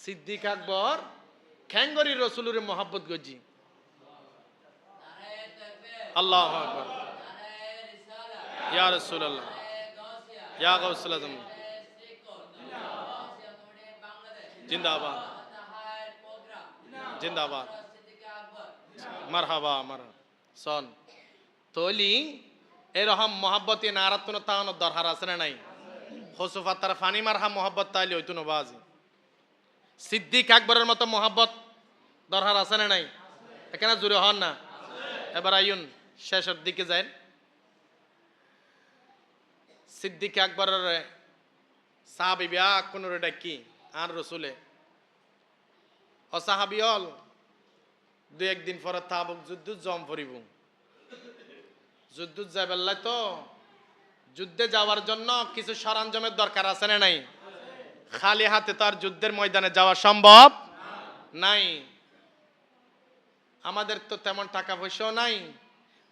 [SPEAKER 1] সিদ্দিক আকবর খ্যাঙ্গরি রসুলের মহব্বত গজি। আল্লাহু আকবার, ইয়া রাসূলুল্লাহ, ইয়া গাউসুল আজম, জিন্দাবাদ জিন্দাবাদ, মারহাবা মারহাবা। সন তলি এরকম মহব্বতে নারাতুন তাওন দরকার আছে না নাই? খসুফাত তার ফানি মারহা মহব্বত তাইলে হইতো না বাজি। সিদ্দিক আকবরের মতো মহব্বত দরকার আছে না নাই? এখানে জুড়ে হন না। এবার আইন শেষের দিকে যায়। সিদ্দিক আকবরের সাহাবী বিয়া কোন ডাকি আর রসুলে অসাহাবি হল 2-1 দিন পরে তাবুক যুদ্ধ জম পড়িব। যুদ্ধ যাবেল্লাই তো যুদ্ধে যাওয়ার জন্য কিছু সরঞ্জামের দরকার আছে না নাই? খালি হাতে তো আর যুদ্ধের ময়দানে যাওয়া সম্ভব নাই। আমাদের তো তেমন টাকা পয়সাও নাই,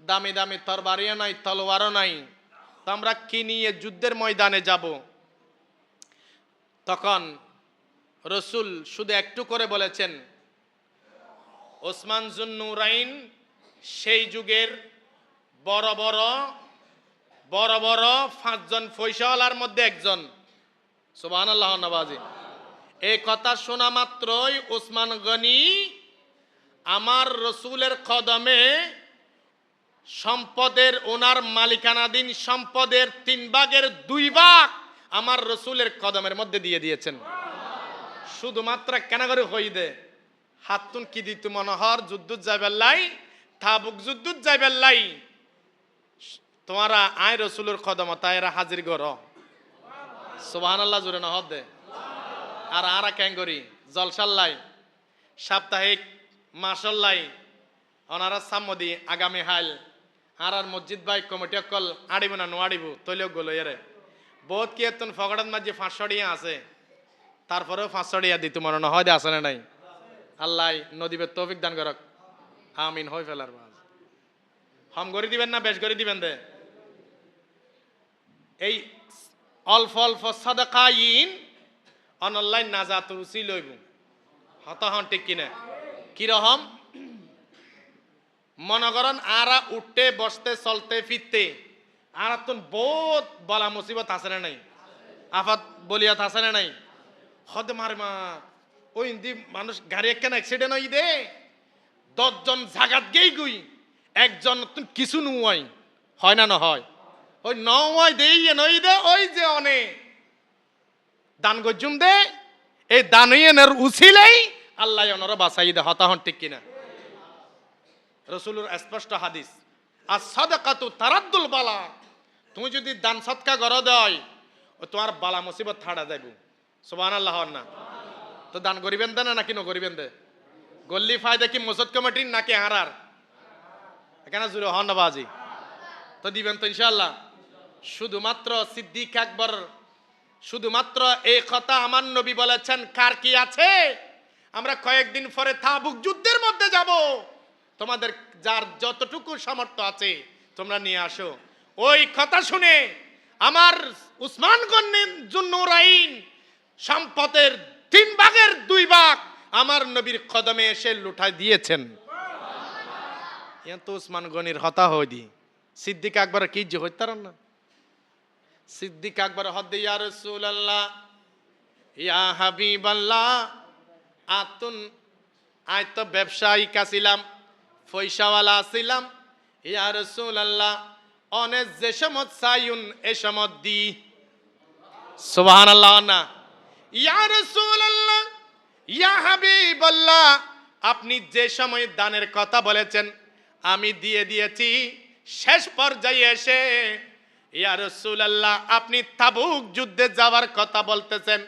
[SPEAKER 1] দামি দামি তরবারিও নাই, তলোয়ারও নাই, তো আমরা কি নিয়ে যুদ্ধের ময়দানে যাব? তখন রসুল শুধু একটু করে বলেছেন, ওসমান জুন্নুরাইন সেই যুগের বড় বড় 5 জন ফয়সালার মধ্যে একজন। সুবহানাল্লাহ নবাজি। এই কথা শোনা মাত্রই ওসমান গনি আমার রসুলের কদমে সম্পদের, ওনার মালিকানাধীন সম্পদের 3 ভাগের 2 ভাগ আমার রসুলের কদমের মধ্যে দিয়ে দিয়েছেন। শুধুমাত্র কেন করে হইদে হাতুন কি দিত মনোহর যুদ্ধ যাইবেল্লাই, তাবুক যুদ্ধ যাইবেল্লাই, তোমারা আয় রসুলের কদমতা এরা হাজির গর। সুবহানাল্লাহ জোরে না হদে। আর আরা কেন করি জলসাল্লাই সাপ্তাহিক মাসাল্লাই ওনারা সাম্মদি আগামী হাইল আর মসজিদ ভাই কমিটি অকল আড়িব না নোয়াড়িব তৈলেও গেল এরে বহুত কি এতন ফগড়াত মাঝে 500 টাকা আছে, তারপরেও 500 টাকা দিত মনে না হয় আসে না নাই? আল্লাহ নদীবের তৌফিক দান করক, আমিন। হই ফেলার বাজ হম করে দিবেন না বেশ করে দিবেন দে। এই অল্প অল্প সাদাকাইন অনলাইন নাজাত রুচি লইব হত হন ঠিক কিনা? কিরকম মনে করেন আরা উঠতে বসতে চলতে ফিরতে আর তো বহুত বলা মুসিবত আছে না নাই? আফাত বলিয়াত আছে না নাই? হদ মারমা ওই ইন্দি মানুষ গাড়ি একখান অ্যাক্সিডেন্ট হই দে 10 জন জাগাত গেই গুই একজন কিছু নুয়াই হয় না হয় ওই নয় দেই নই দে ওই যে অনেক দান গজুম দে এই দানইয়ের উছিলেই আল্লাহ ওনারা বাঁচাই দে হতাহন ঠিক কিনা রাসূলের স্পষ্ট হাদিস আর সাদাকাতু তারাদ্দুল বালা তুমি যদি দান সৎকা গর দেয় ও তোমার বালা মুসিবত ছাড়া যাইব সুবহানাল্লাহ না তো দান করিবেন দেন নাকি নকরিবেন দে গল্লি ফায়দা কি মসজিদ কমিটির নাকি হারার এখানে জুড়ে হন না বাজি তো দিবেন তো ইনশাআল্লাহ শুধুমাত্র সিদ্দিক আকবর শুধুমাত্র এই কথা আমার নবী বলেছেন কার কি আছে আমরা কয়েকদিন পরে তাবুক যুদ্ধের মধ্যে যাব তোমাদের যার যতটুকু সামর্থ্য আছে তোমরা নিয়ে আসো ওই কথা শুনে আমার উসমান গনি জুন্নুরাইন সম্পদের 3 ভাগের 2 ভাগ আমার নবীর কদমে এসে লুটাই দিয়েছেন ইয়ান তো উসমান গনির হতা হই দি সিদ্দিক আকবর কি যে হইতারন না সিদ্দিক আকবর হদ্দে ইয়া রাসূলুল্লাহ ইয়া হাবিবাল্লাহ আতুন আই তো ব্যবসায়ী কাছিলাম পয়সাওয়ালা ছিলাম ইয়া রাসূলুল্লাহ অনেক যে সমত সাইউন এ সমত দি সুবহানাল্লাহ না ইয়া রাসূলুল্লাহ ইয়া হাবিবাল্লাহ আপনি যে সময় দানের কথা বলেছেন আমি দিয়ে দিয়েছি শেষ পর্যায়ে এসে ইয়া রাসূলুল্লাহ আপনি তাবুক যুদ্ধে যাওয়ার কথা বলতেছেন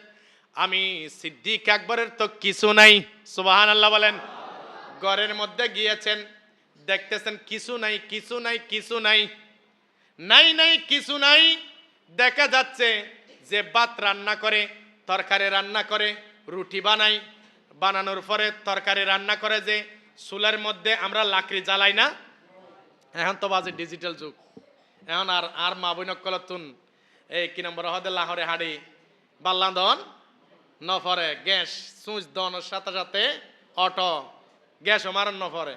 [SPEAKER 1] আমি সিদ্দিক আকবরের তো কিছু নাই সুবহানাল্লাহ বলেন ঘরের মধ্যে গিয়েছেন দেখতেছেন কিছু নাই কিছু নাই কিছু নাই নাই নাই কিছু নাই দেখা যাচ্ছে যে ভাত রান্না করে তরকারি রান্না করে রুটি বানাই বানানোর পরে তরকারি রান্না করে যে চুলার মধ্যে আমরা লাকড়ি জ্বালাই না এখন তো বাজে ডিজিটাল যুগ এখন আর মা বইনকলতুন এই কি নম্বর হদে লাহরে হাড়ি বাল্লাদন নফরে গ্যাস সুইচ দনের সাথে সাথে অটো গ্যাস মারন নফরে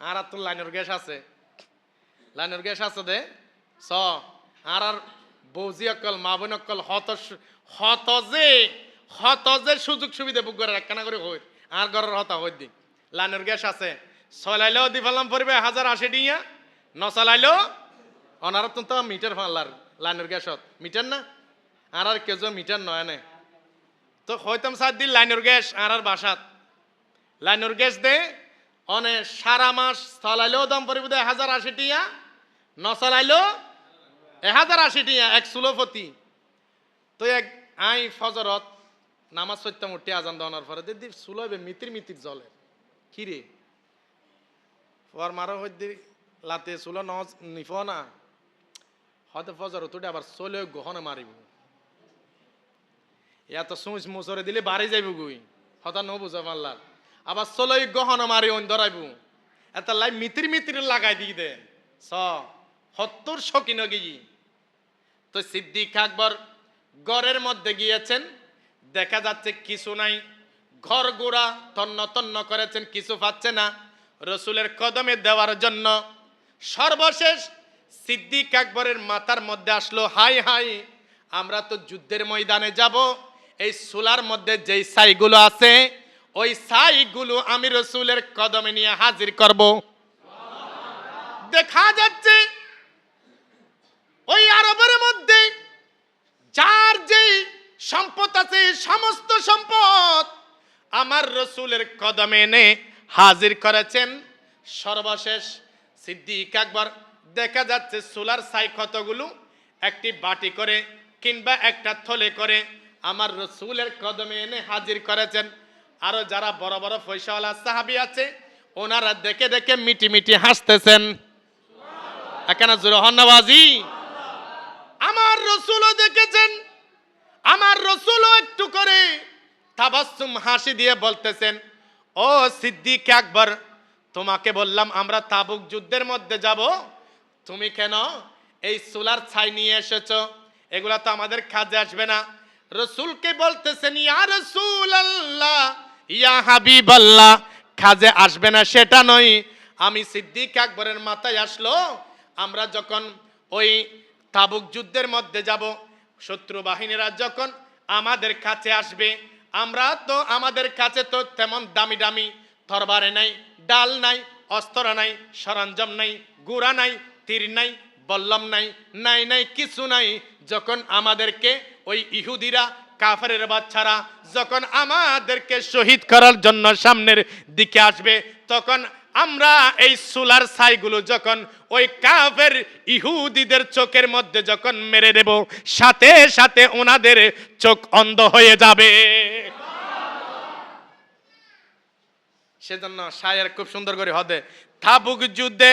[SPEAKER 1] আর তো লাইনের গ্যাস আছে লাইনের গ্যাস আছে দে স আর বৌজি অকল মা বোন অকল হত যে সুযোগ সুবিধা বুক করে একখানা করে হই আর ঘরের হতা হই দি লাইনের গ্যাস আছে চলাইলেও দি ফেলাম পড়বে 1080 টিয়া নচলাইলেও অনারা তো মিটার ফাল্লার লাইনের গ্যাসত মিটার না আর কেজ মিটার নয় নে তো হইতাম 7 দিন লাইনের গ্যাস আর বাসাত লাইনের গ্যাস দে অনে সারা মাস চলাইলেও দাম পড়বে 1080 টিয়া নচলাইলেও 1080 টিয়া এক চুলোপতি তো এক আই ফজরত নামাজ পড়তাম উঠে আজান দেওয়ার পরে দিদি চুলবে মিতির জলে কিরে পর মারো হইতে লাতে চুল নিফ না হয়তো ফজর তুটে আবার চলে গহনে মারিব এত সুঁচ মুসরে দিলে বাড়ি যাইব গুই হতা ন বুঝা পারলার আবার চলে গহনে মারি অন ধরাইব এত লাই মিতির লাগাই দি দে 70 শকিন গিয়ে তো সিদ্দিক আকবর ঘরের মধ্যে গিয়েছেন দেখা যাচ্ছে কিছু নাই ঘর গোড়া তন্ন করেছেন কিছু পাচ্ছে না রসুলের কদমে দেওয়ার জন্য সর্বশেষ সিদ্দিক আকবরের মাথার মধ্যে আসলো হাই আমরা তো যুদ্ধের ময়দানে যাব এই সুলার মধ্যে যেই ছাইগুলো আছে ওই ছাইগুলো আমি রসুলের কদমে নিয়ে হাজির করব দেখা যাচ্ছে ওই আরবের মধ্যে যার যে সম্পদ আছে সমস্ত সম্পদ আমার রসুলের কদমে এনে হাজির করেছেন সর্বশেষ সিদ্দিক আকবর দেখা যাচ্ছে সোলার ছাই কতগুলো একটি বাটি করে কিংবা একটা থলে করে আমার রসুলের কদমে এনে হাজির করেছেন আরো যারা বড় বড় পয়সাওয়ালা সাহাবী আছে ওনারা দেখে দেখে মিটি হাসতেছেন এখানে জোরহন্নাবাজি আমার রসুলও দেখেছেন আমার রসুলও একটু করে তাবাসসুম হাসি দিয়ে বলতেছেন ও সিদ্দিক আকবর তোমাকে বললাম আমরা তাবুক যুদ্ধের মধ্যে যাব তুমি কেন এই সোলার ছাই নিয়ে এসেছো এগুলা তো আমাদের কাজে আসবে না রসুলকে বলতেছেন ইয়া রাসূলুল্লাহ ইয়া হাবিবাল্লাহ কাজে আসবে না সেটা নয় আমি সিদ্দিক আকবরের মাথায় আসলো আমরা যখন ওই তাবুক যুদ্ধের মধ্যে যাব শত্রু বাহিনীরা যখন আমাদের কাছে আসবে আমরা তো আমাদের কাছে তো তেমন দামি দামি তরবারি নাই, ডাল নাই, অস্ত্র নাই, সরঞ্জাম নাই, গুড়া নাই, তীর নাই, বল্লম নাই, নাই নাই কিছু নাই। যখন আমাদেরকে ওই ইহুদিরা, কাফেরের বাচ্চারা যখন আমাদেরকে শহীদ করার জন্য সামনের দিকে আসবে, তখন আমরা এই সোলার ছাইগুলো যখন ওই কাফের ইহুদিদের চোখের মধ্যে যখন মেরে দেব, সাথে সাথে ওনাদের চোখ অন্ধ হয়ে যাবে। সেজন্য শায়ের খুব সুন্দর করে হদে তাবুক যুদ্ধে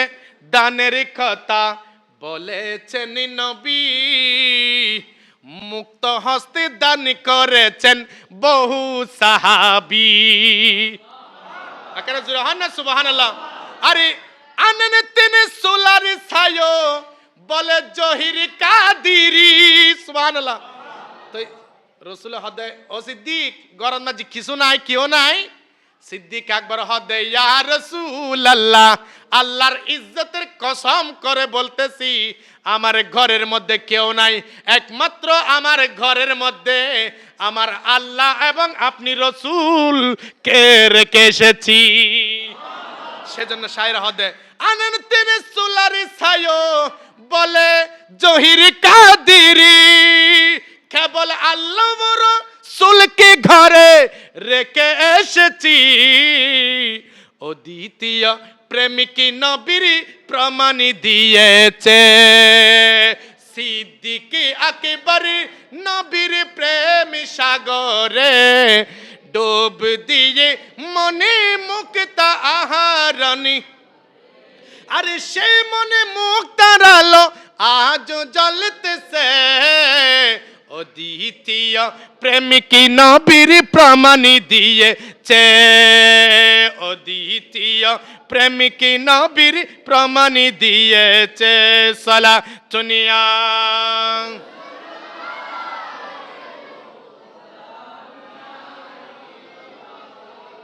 [SPEAKER 1] দানের কথা বলেছেন নবী, মুক্ত হস্তে দান করেছেন বহু সাহাবী। আকারে জোরে হন না সুবহানাল্লাহ। আরে আনেন তিনি সোলার ছায়ো বলে জহির কাদিরি, সুবহানাল্লাহ। তো রাসূল হদে ও সিদ্দিক গরম না জি কিছু নাই, কিও নাই। সিদ্দিক আকবর হদে ইয়া রাসূলুল্লাহ, আল্লাহর ইজ্জতের কসম করে বলতেছি আমার ঘরের মধ্যে কেউ নাই, একমাত্র আমার ঘরের মধ্যে আমার আল্লাহ এবং আপনি রাসূল কে রেখে এসেছি। সেজন্য শায়ের হদে আনেন তিনি সোলারি ছায়ো বলে জহির কাদিরি, কেবল আল্লাহ রাসূলকে ঘরে রেখে এসেছি। ও দ্বিতীয় প্রেমিক নবীর প্রমাণ দিয়েছে, সিদ্দিক আকবর নবীর প্রেম সাগরে ডুব দিয়ে মনে মুক্তা আহারণী। আরে সে মনে মুক্তার আলো আজ জ্বলতেছে, ও দ্বিতীয় প্রেমিক নবীর প্রমাণ দিয়েছে, ও দ্বিতীয় প্রেমিক নবীর প্রমাণ দিয়েছে। সালাতুনিয়া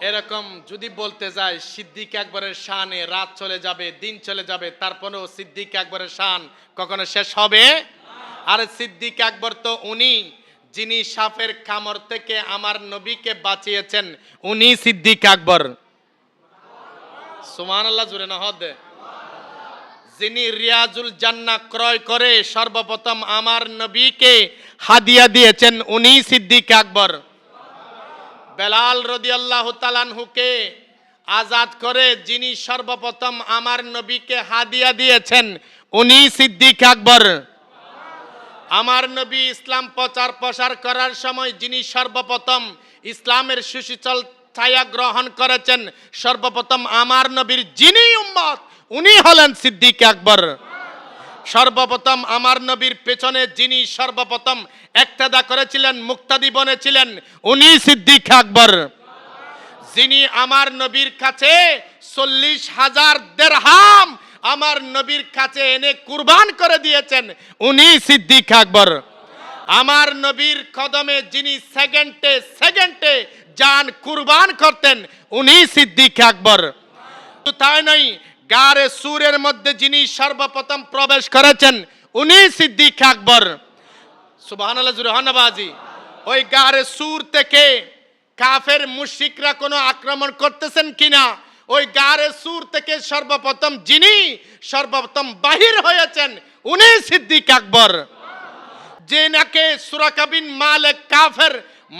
[SPEAKER 1] এরকম যদি বলতে যায় সিদ্দিক আকবরের শানে রাত চলে যাবে, দিন চলে যাবে, তারপরেও সিদ্দিক আকবরের শান কখনো শেষ হবে? আর সিদ্দিক আকবর তো উনি যিনি সাপের কামড় থেকে আমার নবীকে বাঁচিয়েছেন, উনি সিদ্দিক আকবর। সুবহানাল্লাহ জুড়ে না হদ। যিনি রিয়াজুল জান্নাহ ক্রয় করে সর্বপ্রথম আমার নবীকে হাদিয়া দিয়েছেন, উনি সিদ্দিক আকবর। বেলাল রাদিয়াল্লাহু তাআলা আনহুকে আজাদ করে যিনি সর্বপ্রথম আমার নবীকে হাদিয়া দিয়েছেন, উনি সিদ্দিক আকবর। আমার নবী ইসলাম প্রচার প্রসার করার সময় যিনি সর্বপ্রথম ইসলামের সুশীতল ছায়া গ্রহণ করেছেন, সর্বপ্রথম আমার নবীর যিনি উম্মত, উনি হলেন সিদ্দিক আকবর। সর্বপ্রথম আমার নবীর পেছনে যিনি সর্বপ্রথম ইক্তেদা করেছিলেন, মুক্তাদি বনেছিলেন, উনি সিদ্দিক আকবর। যিনি আমার নবীর কাছে 40,000 দিরহাম আমার নবীর কাছে এনে কুরবান করে দিয়েছেন, উনি সিদ্দিক আকবর। আমার নবীর কদমে যিনি সেকেন্ডে সেকেন্ডে জান কুরবান করতেন, উনি সিদ্দিক আকবর। তাই নয়, গারে সুরের মধ্যে যিনি সর্বপ্রথম প্রবেশ করেছেন, উনি সিদ্দিক আকবর। সুবহানাল্লাহ জুরে হন্নাবাজি। ওই গারে সুর থেকে কাফের মুশরিকরা কোনো আক্রমণ করতেছেন কিনা, ওই গারে সুর থেকে সর্বপ্রথম যিনি সর্বপ্রথম বাহির হয়েছেন, উনি সিদ্দিক আকবর। যে নাকে সুরাকা বিন মালিক কাফের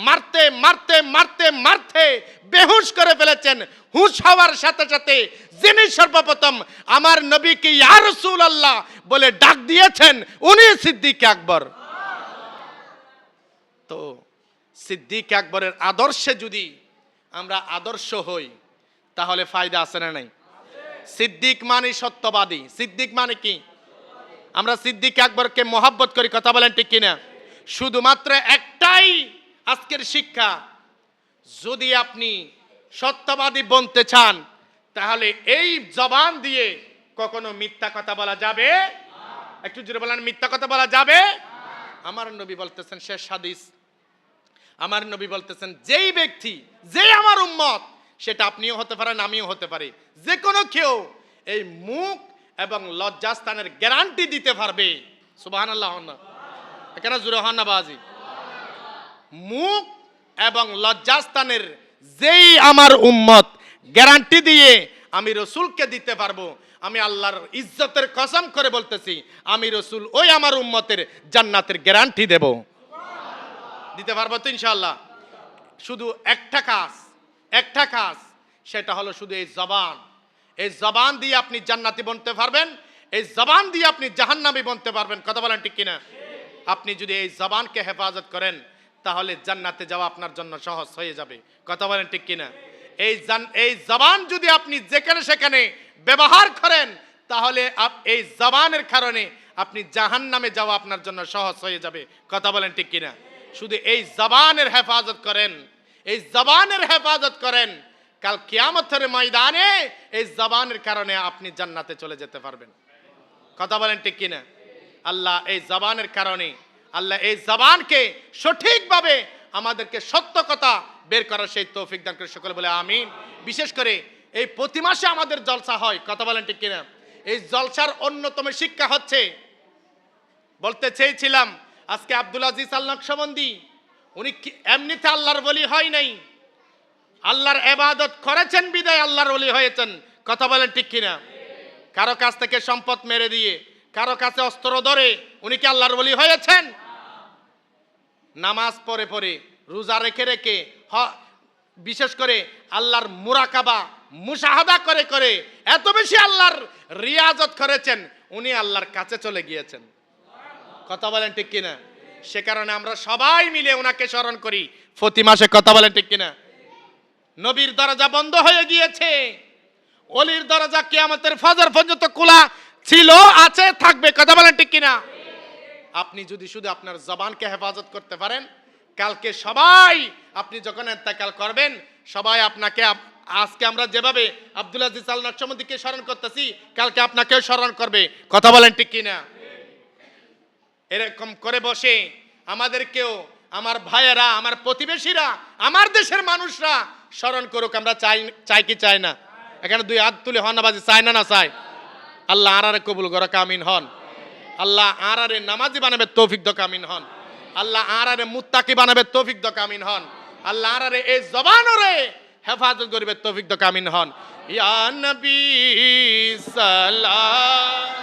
[SPEAKER 1] মারতে মারতে মারতে মারতে বেহুশ করে ফেলেছেন, হুশ হওয়ার সাথে সাথে যিনি সর্বপ্রথম আমার নবীকে ইয়া রাসূলুল্লাহ বলে ডাক দিয়েছেন, উনি সিদ্দিক আকবর। তো সিদ্দিক আকবরের আদর্শে যদি আমরা আদর্শ হই তাহলে ফায়দা আছে না নাই? সিদ্দিক মানে সত্যবাদী। সিদ্দিক মানে কি? আমরা সিদ্দিক আকবরকে মহব্বত করি, কথা বলেন ঠিক কিনা? শুধুমাত্র একটাই আজকের শিক্ষা, যদি আপনি সত্যবাদী বনতে চান তাহলে এই জবান দিয়ে কখনো মিথ্যা কথা বলা যাবে? একটু জোরে বলেন, মিথ্যা কথা বলা যাবে? আমার নবী বলতেছেন শেষ হাদিস, আমার নবী বলতেছেন যেই ব্যক্তি, যে আমার উম্মত, সেটা আপনিও হতে পারেন, আমিও হতে পারি, যে কোনো কেউ এই মুখ এবং লজ্জাস্থানের গ্যারান্টি দিতে পারবে। সুবহানাল্লাহ। এখানে জোরে হন না বাজি। মুখ এবং লজ্জাস্থানের যেই আমার উম্মত গ্যারান্টি দিয়ে আমি রসুলকে দিতে পারবো, আমি আল্লাহর ইজ্জতের কসম করে বলতেছি, আমি রসুল ওই আমার উম্মতের জান্নাতের গ্যারান্টি দেব। দিতে পারবো তো ইনশাআল্লাহ। শুধু একটা কাজ, সেটা হলো শুধু এই জবান দিয়ে আপনি জান্নাতি বনতে পারবেন, এই জবান দিয়ে আপনি জাহান্নামী বনতে পারবেন। কথা বলেন ঠিক কিনা? আপনি যদি এই জবানকে হেফাজত করেন তাহলে জান্নাতে যাওয়া আপনার জন্য সহজ হয়ে যাবে। কথা বলেন ঠিক কিনা? এই জবান যদি আপনি যেখানে সেখানে ব্যবহার করেন তাহলে এই জবানের কারণে আপনি জাহান্নামে যাওয়া আপনার জন্য সহজ হয়ে যাবে। কথা বলেন ঠিক কিনা? শুধু এই জবানের হেফাজত করেন, এই জবানের হেফাজত করেন, কাল কিয়ামতের ময়দানে এই জবানের কারণে আপনি জান্নাতে চলে যেতে পারবেন। কথা বলেন ঠিক কিনা? আল্লাহ এই জবানের কারণে, আল্লাহ এই জবানকে সঠিকভাবে আমাদেরকে সত্য কথা বের করার সেই তৌফিক দান করে সকলে বলে আমিন। বিশেষ করে এই প্রতি মাসে আমাদের জলসা হয়। কথা বলেন ঠিক কিনা? এই জলসার অন্যতম শিক্ষা হচ্ছে, বলতে চেয়েছিলাম আজকে আব্দুল আজিজ আল নকশবন্দি উনি এমনিতে আল্লাহর ওলি হয় নাই, আল্লাহর ইবাদত করেছেন বিদায় আল্লাহর ওলি হয়েছেন। কথা বলেন ঠিক কিনা? কারো কাছ থেকে সম্পদ মেরে দিয়ে, কারো কাছে অস্ত্র ধরে উনি কি আল্লাহর ওলি হয়েছেন? নামাজ পড়ে পড়ে, রোজা রেখে রেখে, বিশেষ করে আল্লাহর মুরাকাবা মুশাহাদা করে করে এত বেশি আল্লাহর রিয়াজত করেছেন, উনি আল্লাহর কাছে চলে গিয়েছেন। কথা বলেন ঠিক কিনা? সে কারণে আমরা সবাই মিলে ওনাকে স্মরণ করি প্রতি মাসে। কথা বলেন ঠিক কিনা? নবীর দরজা বন্ধ হয়ে গিয়েছে, ওলির দরজা কিয়ামতের ফজর পর্যন্ত খোলা ছিল, আছে, থাকবে। কথা বলেন ঠিক কিনা? আপনি যদি শুধু আপনার জবানকে হেফাজত করতে পারেন, কালকে সবাই আপনি যখন ইন্তেকাল করবেন সবাই আপনাকে, আজকে আমরা যেভাবে আব্দুল আজিজ আল নকশবন্দিকে স্মরণ করতেছি, কালকে আপনাকেও স্মরণ করবে। কথা বলেন ঠিক কিনা? এরকম করে বসে আমাদেরকেও আমার ভাইয়েরা, আমার প্রতিবেশীরা, আমার দেশের মানুষরা স্মরণ করুক। আমরা চাই কি চাই না? এখানে দুই হাত তুলে হন্নাবাজি চাই না? না চাই? আল্লাহ আরারে কবুল করো, কামিন হন। আল্লাহ আরারে নামাজি বানাবে, তৌফিক দাও, কামিন হন। আল্লাহ আরারে মুত্তাকি বানাবে, তৌফিক দাও, কামিন হন। আল্লাহ আরারে এই জবানরে হেফাজত করবে, তৌফিক দাও, কামিন হন। ইয়া নবী সাল্লাল্লাহু